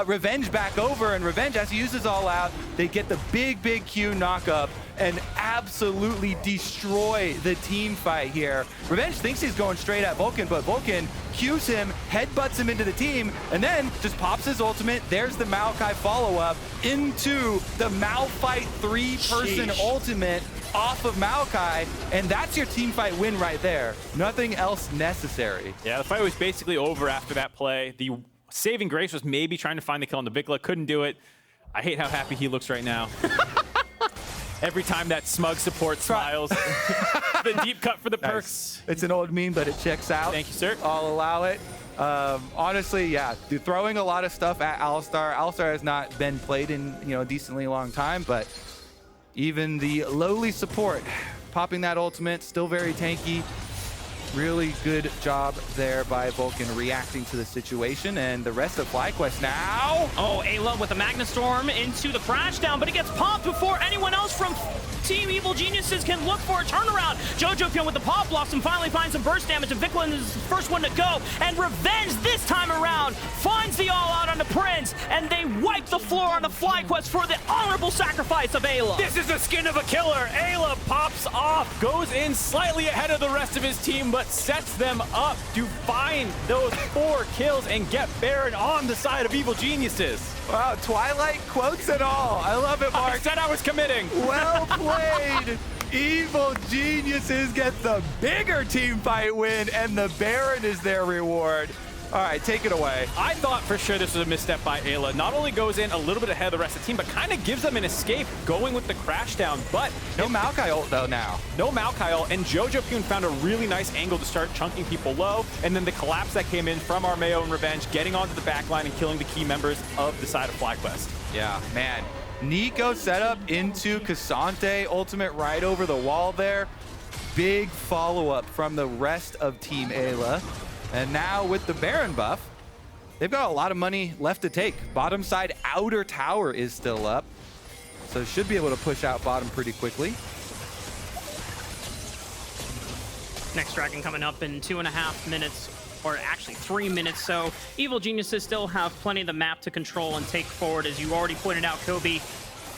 Revenge back over, and Revenge, as he uses all out, they get the big Q knockup and absolutely destroy the team fight here. Revenge thinks he's going straight at Vulcan, but Vulcan cues him, headbutts him into the team, and then just pops his ultimate. There's the Maokai follow-up into the Malphite 3-person ultimate off of Maokai, and that's your team fight win right there. Nothing else necessary. Yeah, the fight was basically over after that play. The saving grace was maybe trying to find the kill on the VicLa. Couldn't do it. I hate how happy he looks right now. Every time that smug support smiles. The deep cut for the perks. It's an old meme, but it checks out. Thank you, sir. I'll allow it. Honestly, yeah, throwing a lot of stuff at Alistar. Alistar has not been played in a decently long time, but even the lowly support, popping that ultimate, still very tanky. Really good job there by Vulcan reacting to the situation, and the rest of FlyQuest now. Oh, Eyla with a Magnastorm into the crash down, but it gets popped before anyone else from Team Evil Geniuses can look for a turnaround. Jojopyun with the pop blossom finally finds some burst damage, and VicLa is the first one to go, and Revenge this time around finds the all-out on the Prince, and they wipe the floor on the FlyQuest for the honorable sacrifice of Eyla. This is the skin of a killer. Eyla pops off, goes in slightly ahead of the rest of his team, but sets them up to find those 4 kills and get Baron on the side of Evil Geniuses. Wow, Twilight quotes and all. I love it, Mark. I said I was committing. Well played. Evil Geniuses get the bigger team fight win, and the Baron is their reward. All right, take it away. I thought for sure this was a misstep by Eyla. Not only goes in a little bit ahead of the rest of the team, but kind of gives them an escape going with the crash down. But no Maokai ult though now. No Maokai ult, and Jojopyun found a really nice angle to start chunking people low, and then the collapse that came in from Armao and Revenge, getting onto the backline and killing the key members of the side of FlyQuest. Yeah, man. Neeko set up into Cassante, ultimate right over the wall there. Big follow-up from the rest of Team Eyla. And now with the Baron buff, they've got a lot of money left to take. Bottom side outer tower is still up, so should be able to push out bottom pretty quickly. Next Dragon coming up in 2.5 minutes, or actually 3 minutes. So Evil Geniuses still have plenty of the map to control and take forward. As you already pointed out, Kobe,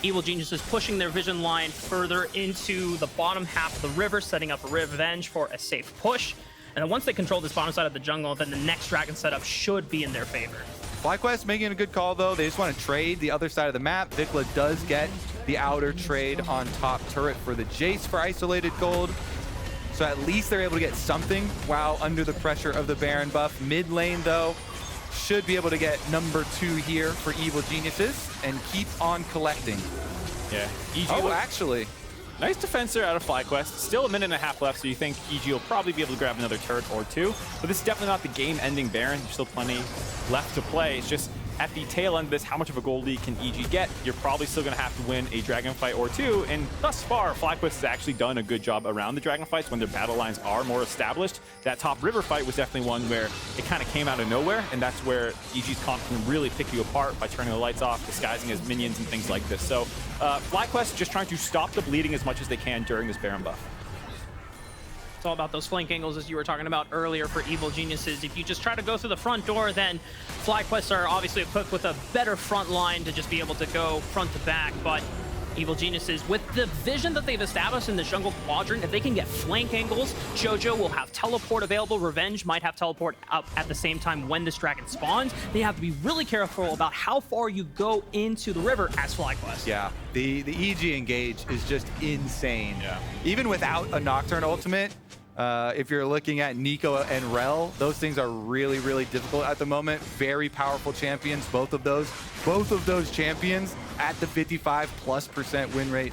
Evil Geniuses pushing their vision line further into the bottom half of the river, setting up Revenge for a safe push. And then once they control this bottom side of the jungle, then the next Dragon setup should be in their favor. FlyQuest making a good call, though. They just want to trade the other side of the map. VicLa does get the outer trade on top turret for the Jayce for isolated gold. So at least they're able to get something while under the pressure of the Baron buff. Mid lane, though, should be able to get number 2 here for Evil Geniuses and keep on collecting. Yeah. Actually. Nice defensor out of FlyQuest. Still a minute and a half left, so you think EG will probably be able to grab another turret or 2. But this is definitely not the game-ending Baron. There's still plenty left to play. It's just at the tail end of this, how much of a gold lead can EG get? You're probably still going to have to win a dragon fight or two, and thus far, FlyQuest has actually done a good job around the dragon fights when their battle lines are more established. That top river fight was definitely one where it kind of came out of nowhere, and that's where EG's comp can really pick you apart by turning the lights off, disguising as minions and things like this. So FlyQuest just trying to stop the bleeding as much as they can during this Baron buff. It's all about those flank angles, as you were talking about earlier for Evil Geniuses. If you just try to go through the front door, then FlyQuest are obviously equipped with a better front line to just be able to go front to back. But Evil Geniuses, with the vision that they've established in the jungle quadrant, if they can get flank angles, Jojo will have teleport available. Revenge might have teleport up at the same time when this dragon spawns. They have to be really careful about how far you go into the river as FlyQuest. Yeah, the EG engage is just insane. Yeah. Even without a Nocturne ultimate, if you're looking at Neeko and Rell, those things are really, really difficult at the moment. Very powerful champions, both of those. Both of those champions at the 55+% win rate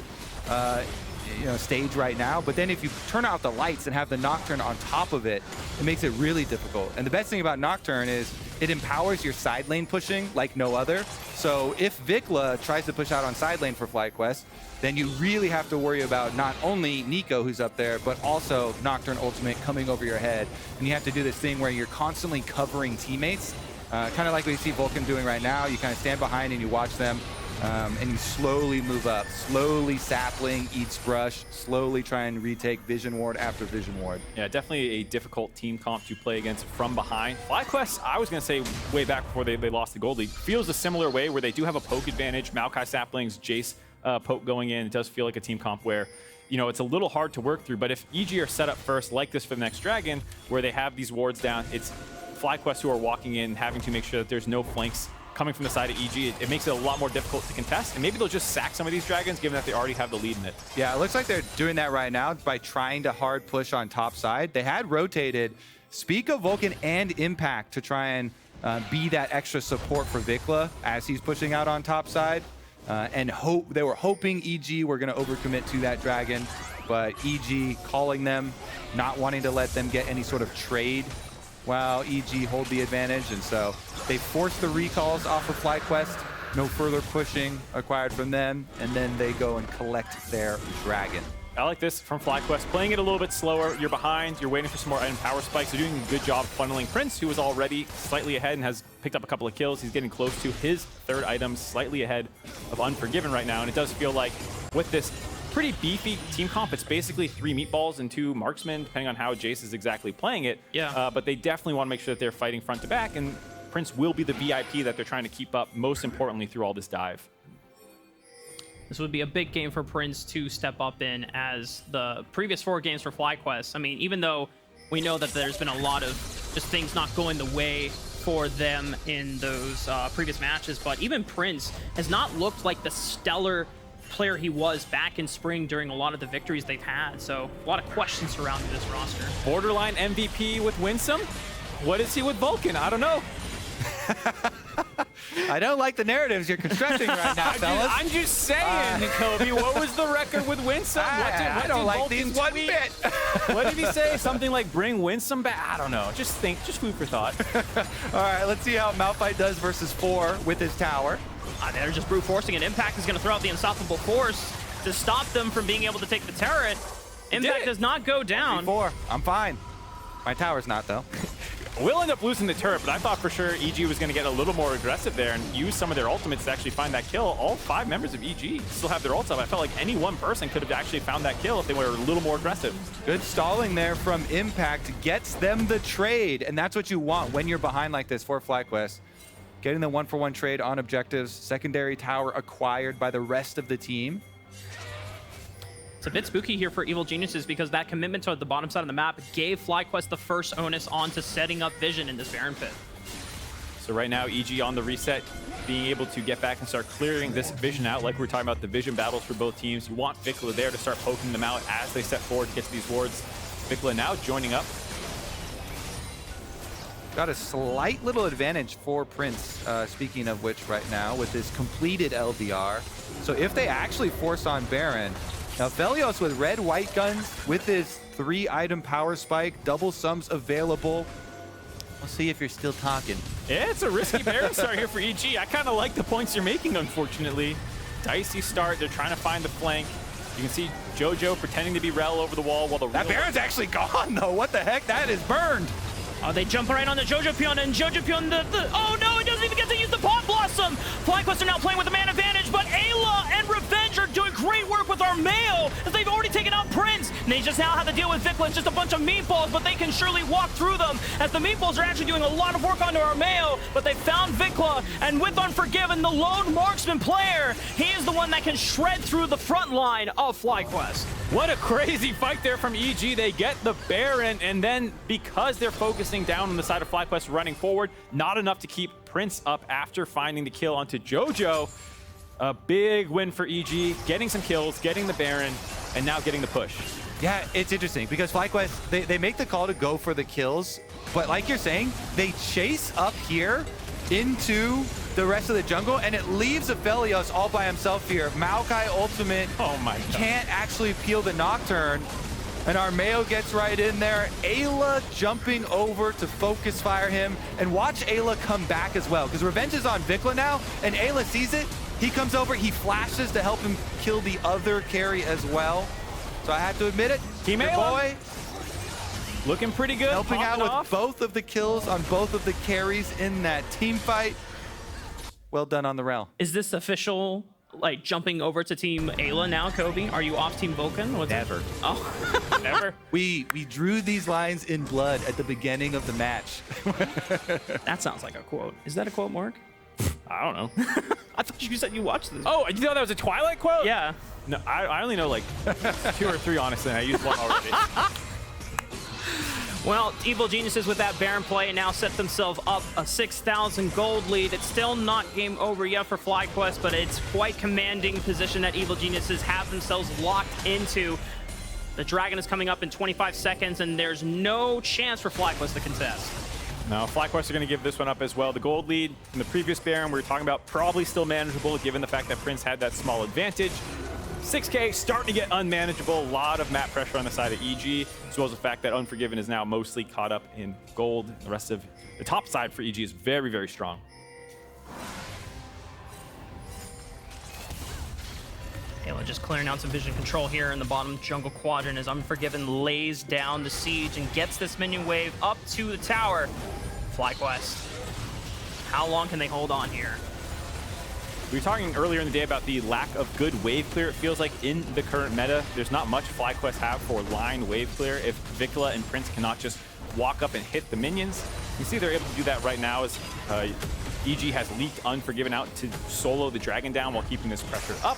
stage right now. But then if you turn out the lights and have the Nocturne on top of it, it makes it really difficult. And the best thing about Nocturne is it empowers your side lane pushing like no other. So if VicLa tries to push out on side lane for FlyQuest, then you really have to worry about not only Neeko, who's up there, but also Nocturne ultimate coming over your head. And you have to do this thing where you're constantly covering teammates, kind of like we see Vulcan doing right now. You kind of stand behind and you watch them, and you slowly move up. Slowly sapling, eats brush, slowly try and retake vision ward after vision ward. Yeah, definitely a difficult team comp to play against from behind. FlyQuest, I was going to say way back before they lost the gold league, feels a similar way where they do have a poke advantage. Maokai saplings, Jayce poke going in. It does feel like a team comp where, you know, it's a little hard to work through. But if EG are set up first like this for the next dragon, where they have these wards down, it's FlyQuest who are walking in, having to make sure that there's no flanks coming from the side of EG. It makes it a lot more difficult to contest, and maybe they'll just sack some of these dragons, given that they already have the lead in it. Yeah, it looks like they're doing that right now by trying to hard push on top side. They had rotated Spica, Vulcan, and Impact to try and be that extra support for VicLa as he's pushing out on top side. And they were hoping EG were going to overcommit to that dragon, but EG calling them, not wanting to let them get any sort of trade while EG hold the advantage. And so they forced the recalls off of FlyQuest, no further pushing acquired from them, and then they go and collect their dragon. I like this from FlyQuest, playing it a little bit slower. You're behind, you're waiting for some more item power spikes. They're doing a good job funneling Prince, who was already slightly ahead and has picked up a couple of kills. He's getting close to his third item, slightly ahead of Unforgiven right now. And it does feel like with this pretty beefy team comp, it's basically 3 meatballs and 2 marksmen, depending on how Jayce is exactly playing it. Yeah. But they definitely want to make sure that they're fighting front to back, and Prince will be the VIP that they're trying to keep up, most importantly, through all this dive. This would be a big game for Prince to step up in, as the previous 4 games for FlyQuest. I mean, even though we know that there's been a lot of just things not going the way for them in those previous matches, but even Prince has not looked like the stellar player he was back in spring during a lot of the victories they've had. So a lot of questions surrounding this roster. Borderline MVP with Winsome? What is he with Vulcan? I don't know. I don't like the narratives you're constructing right now, fellas. I'm just saying, Kobe, what was the record with Winsome? I don't like these one bit. What did he say? Something like bring Winsome back? I don't know. Just food for thought. All right, let's see how Malphite does versus 4 with his tower. They're just brute forcing, and Impact is going to throw out the unstoppable force to stop them from being able to take the turret. Impact does not go down. 4. I'm fine. My tower's not, though. We'll end up losing the turret, but I thought for sure EG was going to get a little more aggressive there and use some of their ultimates to actually find that kill. All 5 members of EG still have their ults up. I felt like any one person could have actually found that kill if they were a little more aggressive. Good stalling there from Impact. Gets them the trade, and that's what you want when you're behind like this for FlyQuest. Getting the 1-for-1 trade on objectives. Secondary tower acquired by the rest of the team. It's a bit spooky here for Evil Geniuses, because that commitment to the bottom side of the map gave FlyQuest the first onus onto setting up Vision in this Baron pit. So right now, EG on the reset, being able to get back and start clearing this Vision out, like we were talking about the Vision battles for both teams. You want VicLa there to start poking them out as they step forward to get to these wards. VicLa now joining up. Got a slight little advantage for Prince, speaking of which right now, with this completed LDR. So if they actually force on Baron, now Aphelios with red white guns with his 3-item power spike, double sums available. We'll see if you're still talking. It's a risky Baron start here for EG. I kind of like the points you're making, unfortunately. Dicey start. They're trying to find the flank. You can see Jojo pretending to be Rell over the wall while the That Baron's actually gone, though. What the heck? That is burned. Oh, they jump right on the Jojopyun, and Jojopyun, oh no, it doesn't even get to use the Palm Blossom! FlyQuest are now playing with the man advantage, but Eyla and Revenge are doing great work with Armao, as they've already taken out Prince, and they just now have to deal with VicLa. It's just a bunch of meatballs, but they can surely walk through them, as the meatballs are actually doing a lot of work onto Armao, but they found VicLa, and with Unforgiven, the lone marksman player, he is the one that can shred through the front line of FlyQuest. What a crazy fight there from EG. They get the Baron, and then because they're focusing down on the side of FlyQuest running forward, not enough to keep Prince up after finding the kill onto Jojo. A big win for EG, getting some kills, getting the Baron, and now getting the push. Yeah, it's interesting because FlyQuest, they make the call to go for the kills, but like you're saying, they chase up here into the rest of the jungle, and it leaves Aphelios all by himself here. Maokai ultimate can't actually peel the Nocturne, and Armao gets right in there. Eyla jumping over to focus fire him, and watch Eyla come back as well, because Revenge is on VicLa now, and Eyla sees it. He comes over, he flashes to help him kill the other carry as well. So I have to admit it, Team your Eyla boy looking pretty good, helping out with off. both of the kills on both of the carries in that team fight. Well done on the Rell. Is this official, like, jumping over to Team Eyla now, Kobe? Are you off Team Vulcan? What's Never. It? Oh. Never. We drew these lines in blood at the beginning of the match. That sounds like a quote. Is that a quote, Mark? I don't know. I thought you said you watched this. Oh, you know that was a Twilight quote? Yeah. No, I only know like 2 or 3, honestly. I used one already. Well, Evil Geniuses with that Baron play now set themselves up a 6,000 gold lead. It's still not game over yet for FlyQuest, but it's quite commanding position that Evil Geniuses have themselves locked into. The Dragon is coming up in 25 seconds, and there's no chance for FlyQuest to contest. No, FlyQuest are going to give this one up as well. The gold lead in the previous Baron we were talking about probably still manageable given the fact that Prince had that small advantage. 6K starting to get unmanageable. A lot of map pressure on the side of EG, as well as the fact that Unforgiven is now mostly caught up in gold. The rest of the top side for EG is very, very strong. Eyla just clearing out some vision control here in the bottom jungle quadrant as Unforgiven lays down the siege and gets this minion wave up to the tower. FlyQuest, how long can they hold on here? We were talking earlier in the day about the lack of good wave clear. It feels like in the current meta, there's not much FlyQuest have for line wave clear if VicLa and Prince cannot just walk up and hit the minions. You see they're able to do that right now as EG has leaked Unforgiven out to solo the dragon down while keeping this pressure up.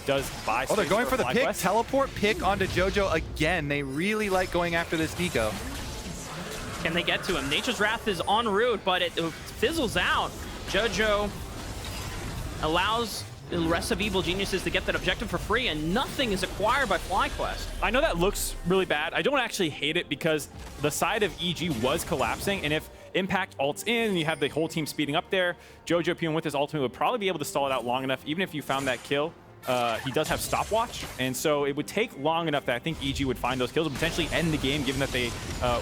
Does buy they're going for the pick, FlyQuest. teleport pick onto Jojo again. They really like going after this Neeko. Can they get to him? Nature's Wrath is en route, but it fizzles out. Jojo allows the rest of Evil Geniuses to get that objective for free, and nothing is acquired by FlyQuest. I know that looks really bad. I don't actually hate it because the side of EG was collapsing, and if Impact ults in and you have the whole team speeding up there, Jojopyun with his ultimate would probably be able to stall it out long enough, even if you found that kill. He does have stopwatch, and so it would take long enough that I think EG would find those kills and potentially end the game, given that they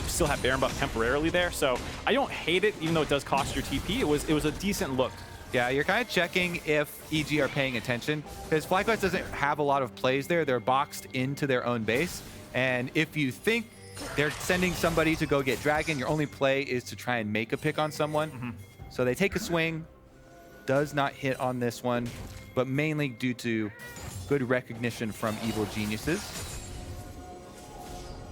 still have Baron buff temporarily there. So I don't hate it, even though it does cost your TP. It was a decent look. Yeah, you're kind of checking if EG are paying attention, because FlyQuest doesn't have a lot of plays there. They're boxed into their own base, and if you think they're sending somebody to go get Dragon, your only play is to try and make a pick on someone. So they take a swing, does not hit on this one, but mainly due to good recognition from Evil Geniuses.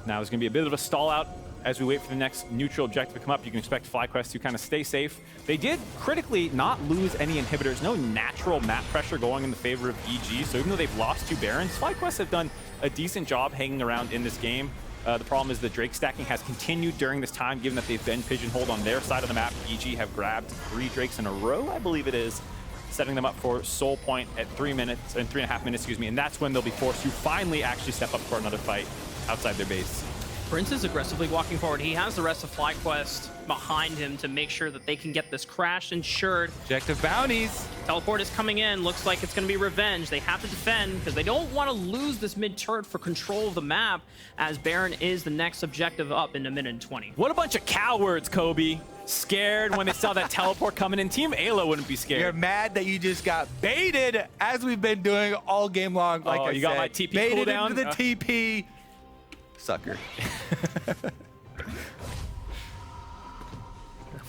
Now there's going to be a bit of a stall out as we wait for the next neutral objective to come up. You can expect FlyQuest to kind of stay safe. They did critically not lose any inhibitors, no natural map pressure going in the favor of EG. So even though they've lost 2 Barons, FlyQuest have done a decent job hanging around in this game. The problem is the Drake stacking has continued during this time, given that they've been pigeonholed on their side of the map. EG have grabbed 3 Drakes in a row, I believe it is, setting them up for Soul Point at 3 minutes, and 3.5 minutes, excuse me, and that's when they'll be forced to finally actually step up for another fight outside their base. Prince is aggressively walking forward. He has the rest of FlyQuest behind him to make sure that they can get this crash ensured. Objective bounties. Teleport is coming in. Looks like it's going to be revenge. They have to defend because they don't want to lose this mid turret for control of the map, as Baron is the next objective up in a minute and 20. What a bunch of cowards, Kobe. Scared when they saw that teleport coming in. Team Eyla wouldn't be scared. You're mad that you just got baited, as we've been doing all game long. Like I you said, got my TP baited cooldown? into the TP. Sucker.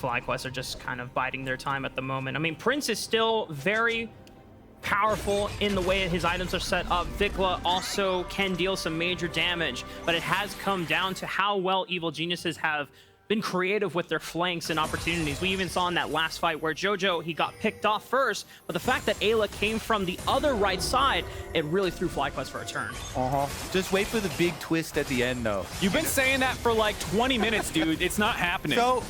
FlyQuest are just kind of biding their time at the moment. I mean, Prince is still very powerful in the way his items are set up. VicLa also can deal some major damage, but it has come down to how well Evil Geniuses have been creative with their flanks and opportunities. We even saw in that last fight where Jojo, he got picked off first, but the fact that Eyla came from the other right side, it really threw FlyQuest for a turn. Just wait for the big twist at the end, though. You've been saying that for like 20 minutes, dude. It's not happening. So,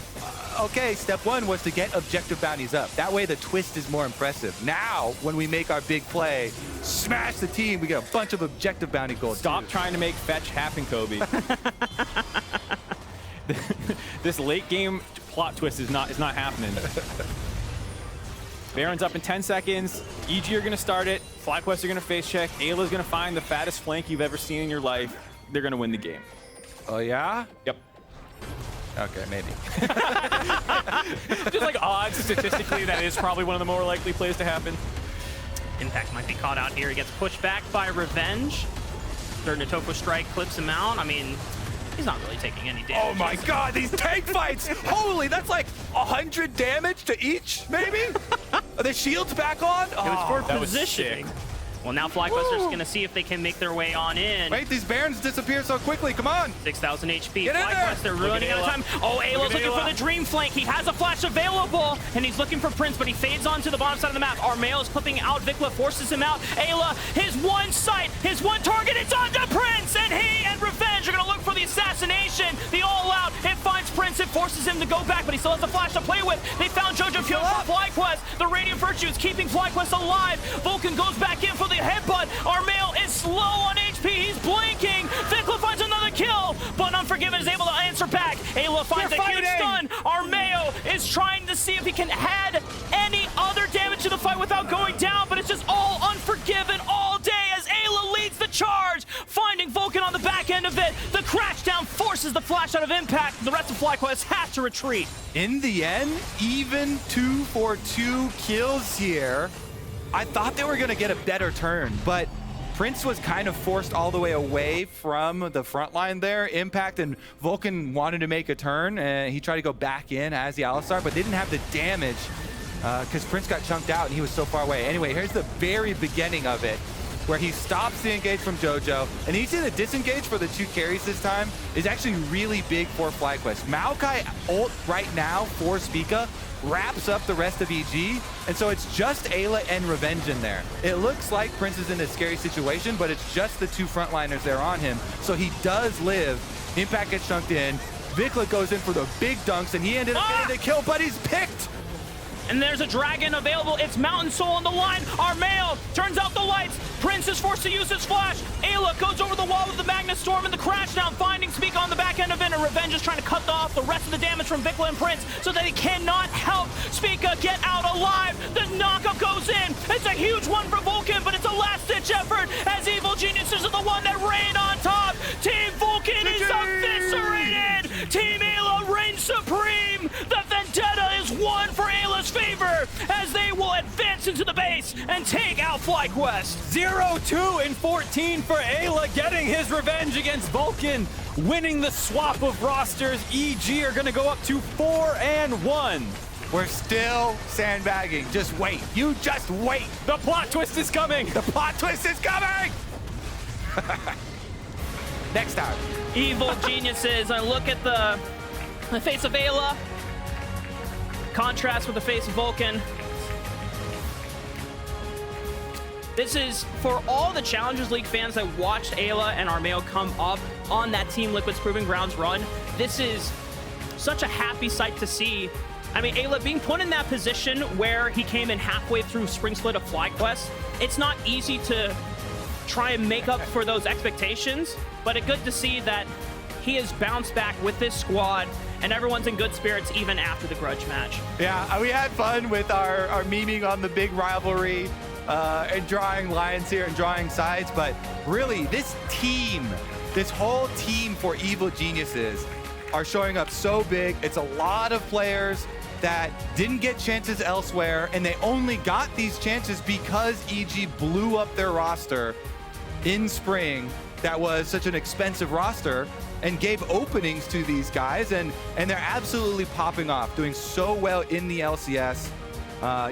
okay, step one was to get objective bounties up. That way the twist is more impressive. Now, when we make our big play, smash the team, we get a bunch of objective bounty gold. Stop trying to make fetch happen, Kobe. This late game plot twist is not happening. Baron's up in 10 seconds. EG are going to start it. FlyQuest are going to face check. Ayla's going to find the fattest flank you've ever seen in your life. They're going to win the game. Oh, yeah? Yep. Okay, maybe. Just like odds statistically, that is probably one of the more likely plays to happen. Impact might be caught out here. He gets pushed back by Revenge. Third Notoko strike clips him out. I mean, he's not really taking any damage. Oh my god, these tank fights! Holy, that's like 100 damage to each, maybe? Are the shields back on? It was for positioning. Well, now FlyQuest are just going to see if they can make their way on in. Wait, these Barons disappear so quickly. Come on. 6,000 HP. Get in FlyQuest, they're running out of time. Oh, Ayla's looking for the Dream Flank. He has a flash available, and he's looking for Prince, but he fades onto the bottom side of the map. Armao is clipping out. VicLa forces him out. Ayla, his one sight, his one target, it's on to Prince, and he and Revenge are going to look for the assassination. The all-out, it finds Prince, it forces him to go back, but he still has a flash to play with. They found Jojopyun for FlyQuest. The Radiant Virtue is keeping FlyQuest alive. Vulcan goes back in for the headbutt. Armao is slow on HP. He's blinking. VicLa finds another kill, but Unforgiven is able to answer back. Ayla finds a huge stun. Armao is trying to see if he can add any other damage to the fight without going down, but it's just all Unforgiven all day as Ayla leads the charge, finding Vulcan on the back end of it. The crash down forces the flash out of impact. The rest of FlyQuest has to retreat. In the end, even 2 for 2 kills here. I thought they were going to get a better turn, but Prince was kind of forced all the way away from the front line there. Impact and Vulcan wanted to make a turn, and he tried to go back in as the Alistar, but they didn't have the damage because Prince got chunked out and he was so far away. Anyway, here's the very beginning of it, where he stops the engage from Jojo, and you see the disengage for the 2 carries this time is actually really big for FlyQuest. Maokai ult right now for Spica wraps up the rest of EG, and so it's just Eyla and Revenge in there. It looks like Prince is in a scary situation, but it's just the 2 frontliners there on him, so he does live. Impact gets chunked in. VicLa goes in for the big dunks, and he ended up getting the kill, but he's picked. And there's a dragon available. It's Mountain Soul on the line. Armao turns out the lights. Prince is forced to use his flash. Ayla goes over the wall with the Magnet Storm and the crash down, finding Spica on the back end of it. And Revenge is trying to cut off the rest of the damage from VicLa and Prince so that he cannot help Spica get out alive. The knockup goes in. It's a huge one for Vulcan, but it's a last-ditch effort as Evil Geniuses are the one that reign on top. Team Vulcan is eviscerated. Team Eyla reigns supreme. The vendetta is won for Ayla's favor as they will advance into the base and take out FlyQuest. 0-2 and 14 for Eyla, getting his revenge against Vulcan, winning the swap of rosters. EG are going to go up to 4-1. We're still sandbagging. Just wait. You just wait. The plot twist is coming. The plot twist is coming. Next time. Evil Geniuses. I look at the face of Eyla. Contrast with the face of Vulcan. This is for all the Challengers League fans that watched Eyla and Armao come up on that Team Liquid's Proving Grounds run. This is such a happy sight to see. I mean, Eyla being put in that position where he came in halfway through Spring Split of FlyQuest, it's not easy to try and make up for those expectations, but it's good to see that he has bounced back with this squad, and everyone's in good spirits even after the grudge match. Yeah, we had fun with our memeing on the big rivalry and drawing lines here and drawing sides, but really this team, this whole team for Evil Geniuses are showing up so big. It's a lot of players that didn't get chances elsewhere, and they only got these chances because EG blew up their roster in spring. That was such an expensive roster and gave openings to these guys, and they're absolutely popping off, doing so well in the LCS.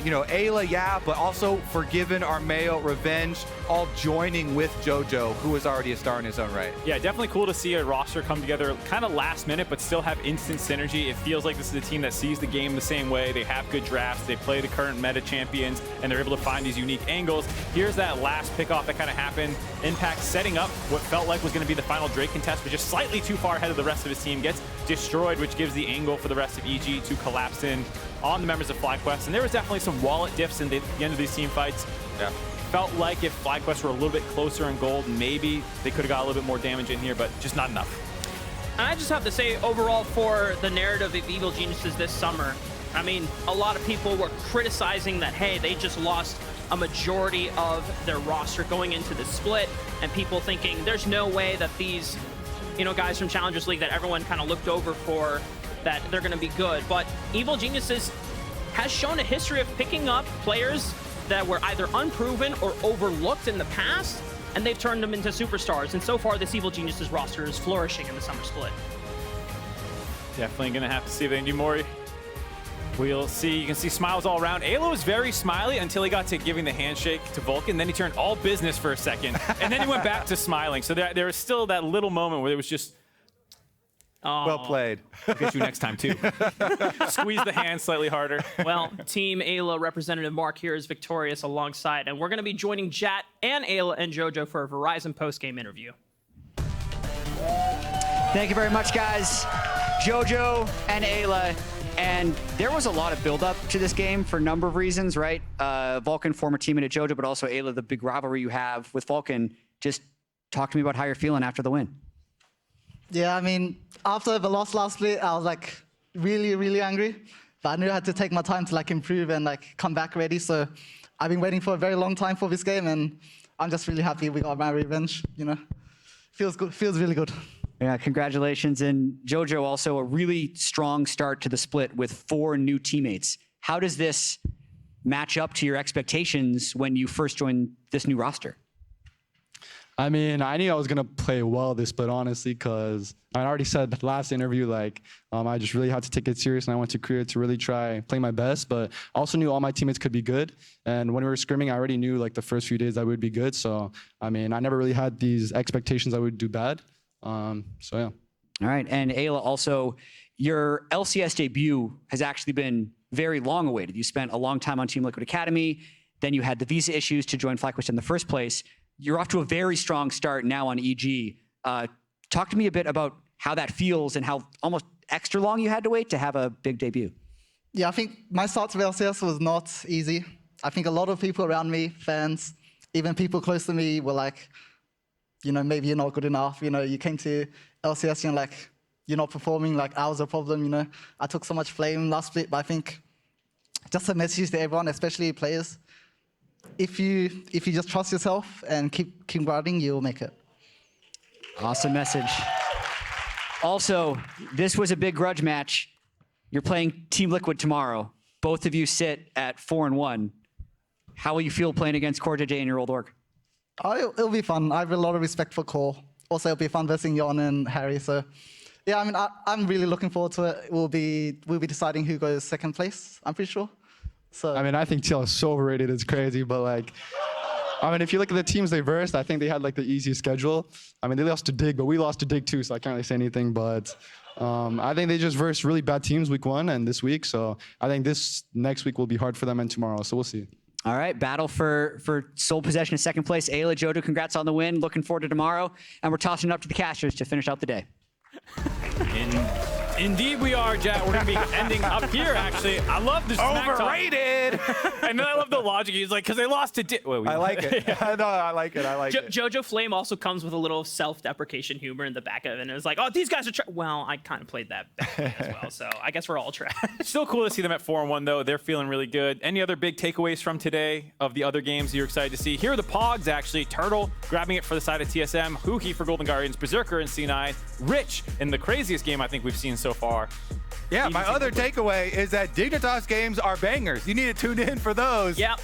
You know, Eyla, yeah, but also Forgiven, Armao, Revenge, all joining with Jojo, who was already a star in his own right. Yeah, definitely cool to see a roster come together kind of last minute, but still have instant synergy. It feels like this is a team that sees the game the same way. They have good drafts. They play the current meta champions, and they're able to find these unique angles. Here's that last pickoff that kind of happened. Impact setting up what felt like was going to be the final Drake contest, but just slightly too far ahead of the rest of his team. Gets destroyed, which gives the angle for the rest of EG to collapse in on the members of FlyQuest. And there was definitely some wallet diffs in the end of these team fights. Yeah. Felt like if FlyQuest were a little bit closer in gold, maybe they could have got a little bit more damage in here, but just not enough. And I just have to say, overall, for the narrative of Evil Geniuses this summer, I mean, a lot of people were criticizing that, hey, they just lost a majority of their roster going into the split, and people thinking there's no way that these, you know, guys from Challengers League that everyone kind of looked over for, that they're going to be good. But Evil Geniuses has shown a history of picking up players that were either unproven or overlooked in the past, and they've turned them into superstars. And so far, this Evil Geniuses roster is flourishing in the Summer Split. Definitely going to have to see if they can do more. We'll see. You can see smiles all around. Eyla was very smiley until he got to giving the handshake to Vulcan. Then he turned all business for a second, and then he went back to smiling. So there was still that little moment where it was just, oh, well played. I'll get you next time, too. Squeeze the hand slightly harder. Well, Team Eyla representative Mark here is victorious alongside, and we're going to be joining Jatt and Eyla and Jojo for a Verizon post-game interview. Thank you very much, guys. Jojo and Eyla. And there was a lot of build-up to this game for a number of reasons, right? Vulcan, former teammate of Jojo, but also Eyla, the big rivalry you have with Vulcan. Just talk to me about how you're feeling after the win. Yeah, I mean, after the last split, I was like really, really angry. But I knew I had to take my time to like improve and like come back ready. So I've been waiting for a very long time for this game, and I'm just really happy we got my revenge. You know, feels good, feels really good. Yeah, congratulations. And Jojo, also a really strong start to the split with 4 new teammates. How does this match up to your expectations when you first joined this new roster? I mean, I knew I was going to play well this split, honestly, because I already said last interview, like, I just really had to take it serious, and I went to Korea to really try play my best, but I also knew all my teammates could be good. And when we were scrimming, I already knew, like, the first few days I would be good. So, I mean, I never really had these expectations I would do bad. So, yeah. All right. And Eyla, also, your LCS debut has actually been very long awaited. You spent a long time on Team Liquid Academy. Then you had the visa issues to join FlyQuest in the first place. You're off to a very strong start now on EG. Talk to me a bit about how that feels and how almost extra long you had to wait to have a big debut. Yeah, I think my start to LCS was not easy. I think a lot of people around me, fans, even people close to me were like, you know, maybe you're not good enough. You know, you came to LCS, you're like, you're not performing, like I was a problem, you know. I took so much flame last split, but I think just a message to everyone, especially players, if you just trust yourself and keep grinding, you'll make it. Awesome message. Also, this was a big grudge match. You're playing Team Liquid tomorrow. Both of you sit at 4-1. How will you feel playing against Core JJ in your old org? Oh, it'll be fun. I have a lot of respect for Core. Also, it'll be fun versus Yon and Harry. So, yeah, I mean, I'm really looking forward to it. We'll be deciding who goes second place, I'm pretty sure. So, I mean, I think TL is so overrated. It's crazy, but like, I mean, if you look at the teams they versed, I think they had like the easiest schedule. I mean, they lost to Dig, but we lost to Dig too, so I can't really say anything. But I think they just versed really bad teams week 1 and this week. So I think this next week will be hard for them and tomorrow. So we'll see. All right, battle for sole possession of second place. Eyla, Jojo, congrats on the win. Looking forward to tomorrow. And we're tossing it up to the casters to finish out the day. Indeed we are, Jatt. We're going to be ending up here, actually. I love this Overrated! And then I love the logic. He's like, because they lost to... I like it. No, I like it. I like it. Jojo Flame also comes with a little self-deprecation humor in the back of it. And it was like, oh, these guys are well, I kind of played that back as well. So I guess we're all trash. Still cool to see them at 4-1, though. They're feeling really good. Any other big takeaways from today of the other games you're excited to see? Here are the Pogs, actually. Turtle grabbing it for the side of TSM. Huhi for Golden Guardians. Berserker and C9. Rich in the craziest game I think we've seen so far. Yeah, my other takeaway is that Dignitas games are bangers. You need to tune in for those. Yep.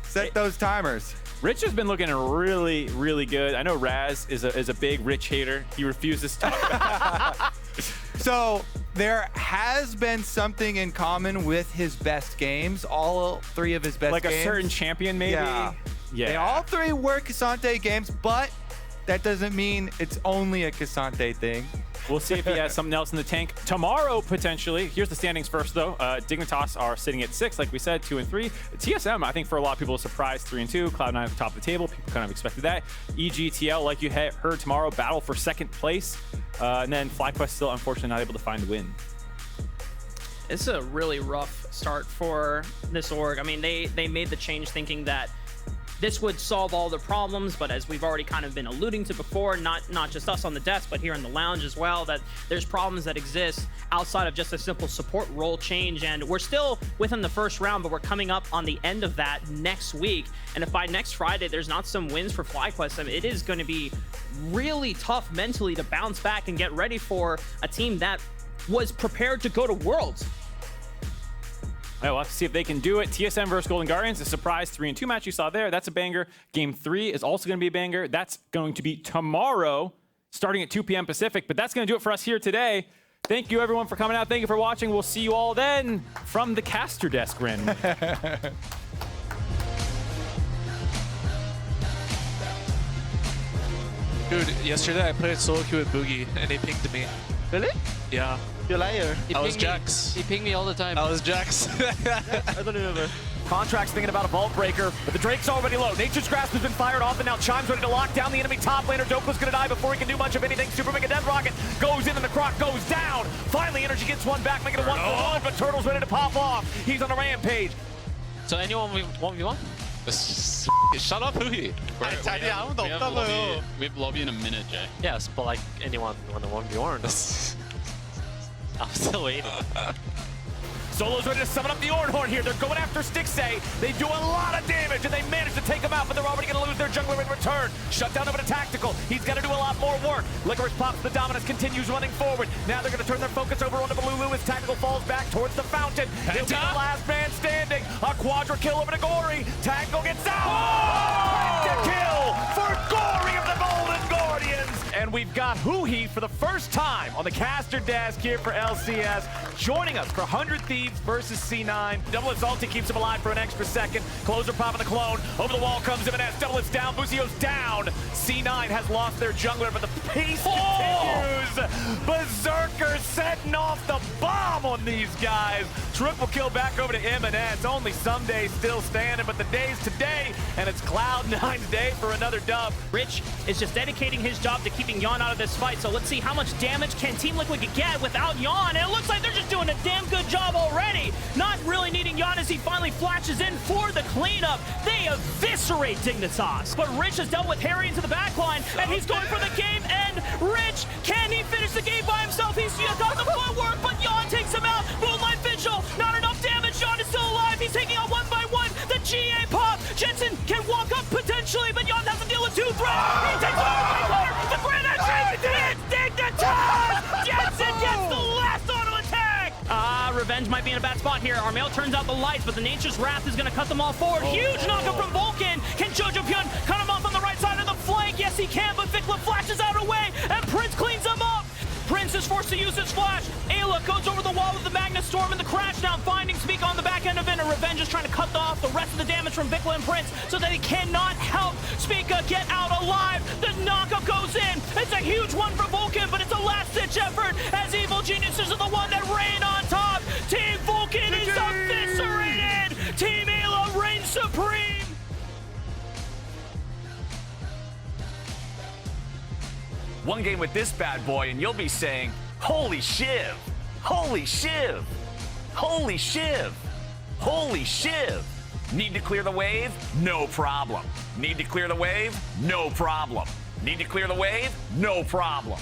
Set those timers. Rich has been looking really, really good. I know Raz is a big Rich hater. He refuses to talk about it. So there has been something in common with his best games. All three of his best games. Like a certain champion, maybe? Yeah. They all three were Cassante games, but that doesn't mean it's only a Cassante thing. We'll see if he has something else in the tank tomorrow, potentially. Here's the standings first, though. Dignitas are sitting at 6, like we said, 2-3. TSM, I think for a lot of people, a surprise, 3-2. Cloud9 at the top of the table. People kind of expected that. EGTL, like you heard tomorrow, battle for second place. And then FlyQuest still, unfortunately, not able to find the win. It's a really rough start for this org. I mean, they made the change thinking that this would solve all the problems, but as we've already kind of been alluding to before, not just us on the desk, but here in the lounge as well, that there's problems that exist outside of just a simple support role change. And we're still within the first round, but we're coming up on the end of that next week. And if by next Friday there's not some wins for FlyQuest, I mean, it is going to be really tough mentally to bounce back and get ready for a team that was prepared to go to Worlds. We'll have to see if they can do it. TSM versus Golden Guardians, a surprise 3-2 match you saw there. That's a banger. Game 3 is also going to be a banger. That's going to be tomorrow, starting at 2 p.m. Pacific. But that's going to do it for us here today. Thank you, everyone, for coming out. Thank you for watching. We'll see you all then from the caster desk, Ren. Dude, yesterday I played solo queue with Boogie, and he pinged me. Really? Yeah. You're a liar. I was Jax. He pinged me all the time. I was Jax. I don't remember. Contract's thinking about a Vault Breaker, but the Drake's already low. Nature's Grasp has been fired off, and now Chime's ready to lock down the enemy top laner. Dopa's gonna die before he can do much of anything. Super Mega Death Rocket goes in, and the Croc goes down. Finally, Energy gets one back, making it 1-for-1, but Turtle's ready to pop off. He's on a rampage. So anyone 1v1? Shut up, Huhi. We have lobby in a minute, Jay. Yes, but like anyone on the 1v1. I'm still waiting. Solo's ready to summon up the Ornhorn here. They're going after Stixay. They do a lot of damage, and they manage to take him out, but they're already going to lose their jungler in return. Shut down over to Tactical. He's got to do a lot more work. Licorice pops the dominance, continues running forward. Now they're going to turn their focus over onto Balulu as Tactical falls back towards the fountain. He'll be the last man standing. A quadra kill over to Gory. Tactical gets out. The kill for Gory of the Golden Guardians. And we've got Huhi for the first time on the caster desk here for LCS, joining us for 100 Thieves versus C9. Double Exalted keeps him alive for an extra second. Closer popping the clone. Over the wall comes M&S. Double it's down. Busio's down. C9 has lost their jungler, but the pace continues. Berserker setting off the bomb on these guys. Triple kill back over to M&S. Only someday still standing, but the day's today, and it's Cloud9's day for another dub. Rich is just dedicating his job to keeping Yawn out of this fight, so let's see how much damage can Team Liquid get without Yawn, and it looks like they're just doing a damn good job already. Not really needing Yawn as he finally flashes in for the cleanup. They eviscerate Dignitas, but Rich has dealt with Harry into the backline, and he's going for the game, and Rich, can he finish the game by himself? He's got the footwork, but Yawn takes him out. Moonlight Vigil, not enough damage. Yawn is still alive. He's taking out one by one. The GA pop. Jensen can walk up potentially, but Yawn has to deal with 2 threats. He takes out the corner. The grand entry. Dignitas. Jensen gets the last auto attack. Revenge might be in a bad spot here. Armao turns out the lights, but the Nature's Wrath is going to cut them all forward. Huge knockup from Vulcan. Can Jojopyun cut him off on the right side of the flank? Yes, he can, but VicLa flashes out away, and Prince cleans him up. Prince is forced to use his flash. Eyla goes over the wall with the Magnet Storm and the crash down, finding Spica on the back end of it, and Revenge is trying to cut off the rest of the damage from VicLa and Prince so that he cannot help Spica get out alive. The knockup goes in. It's a huge one for Vulcan, but it's a last-ditch effort as Evil Geniuses are the one that reign on top. Team Vulcan is eviscerated. Team Eyla reigns supreme. One game with this bad boy, and you'll be saying, holy shiv. Holy shiv! Holy shiv! Holy shiv! Need to clear the wave? No problem. Need to clear the wave? No problem. Need to clear the wave? No problem.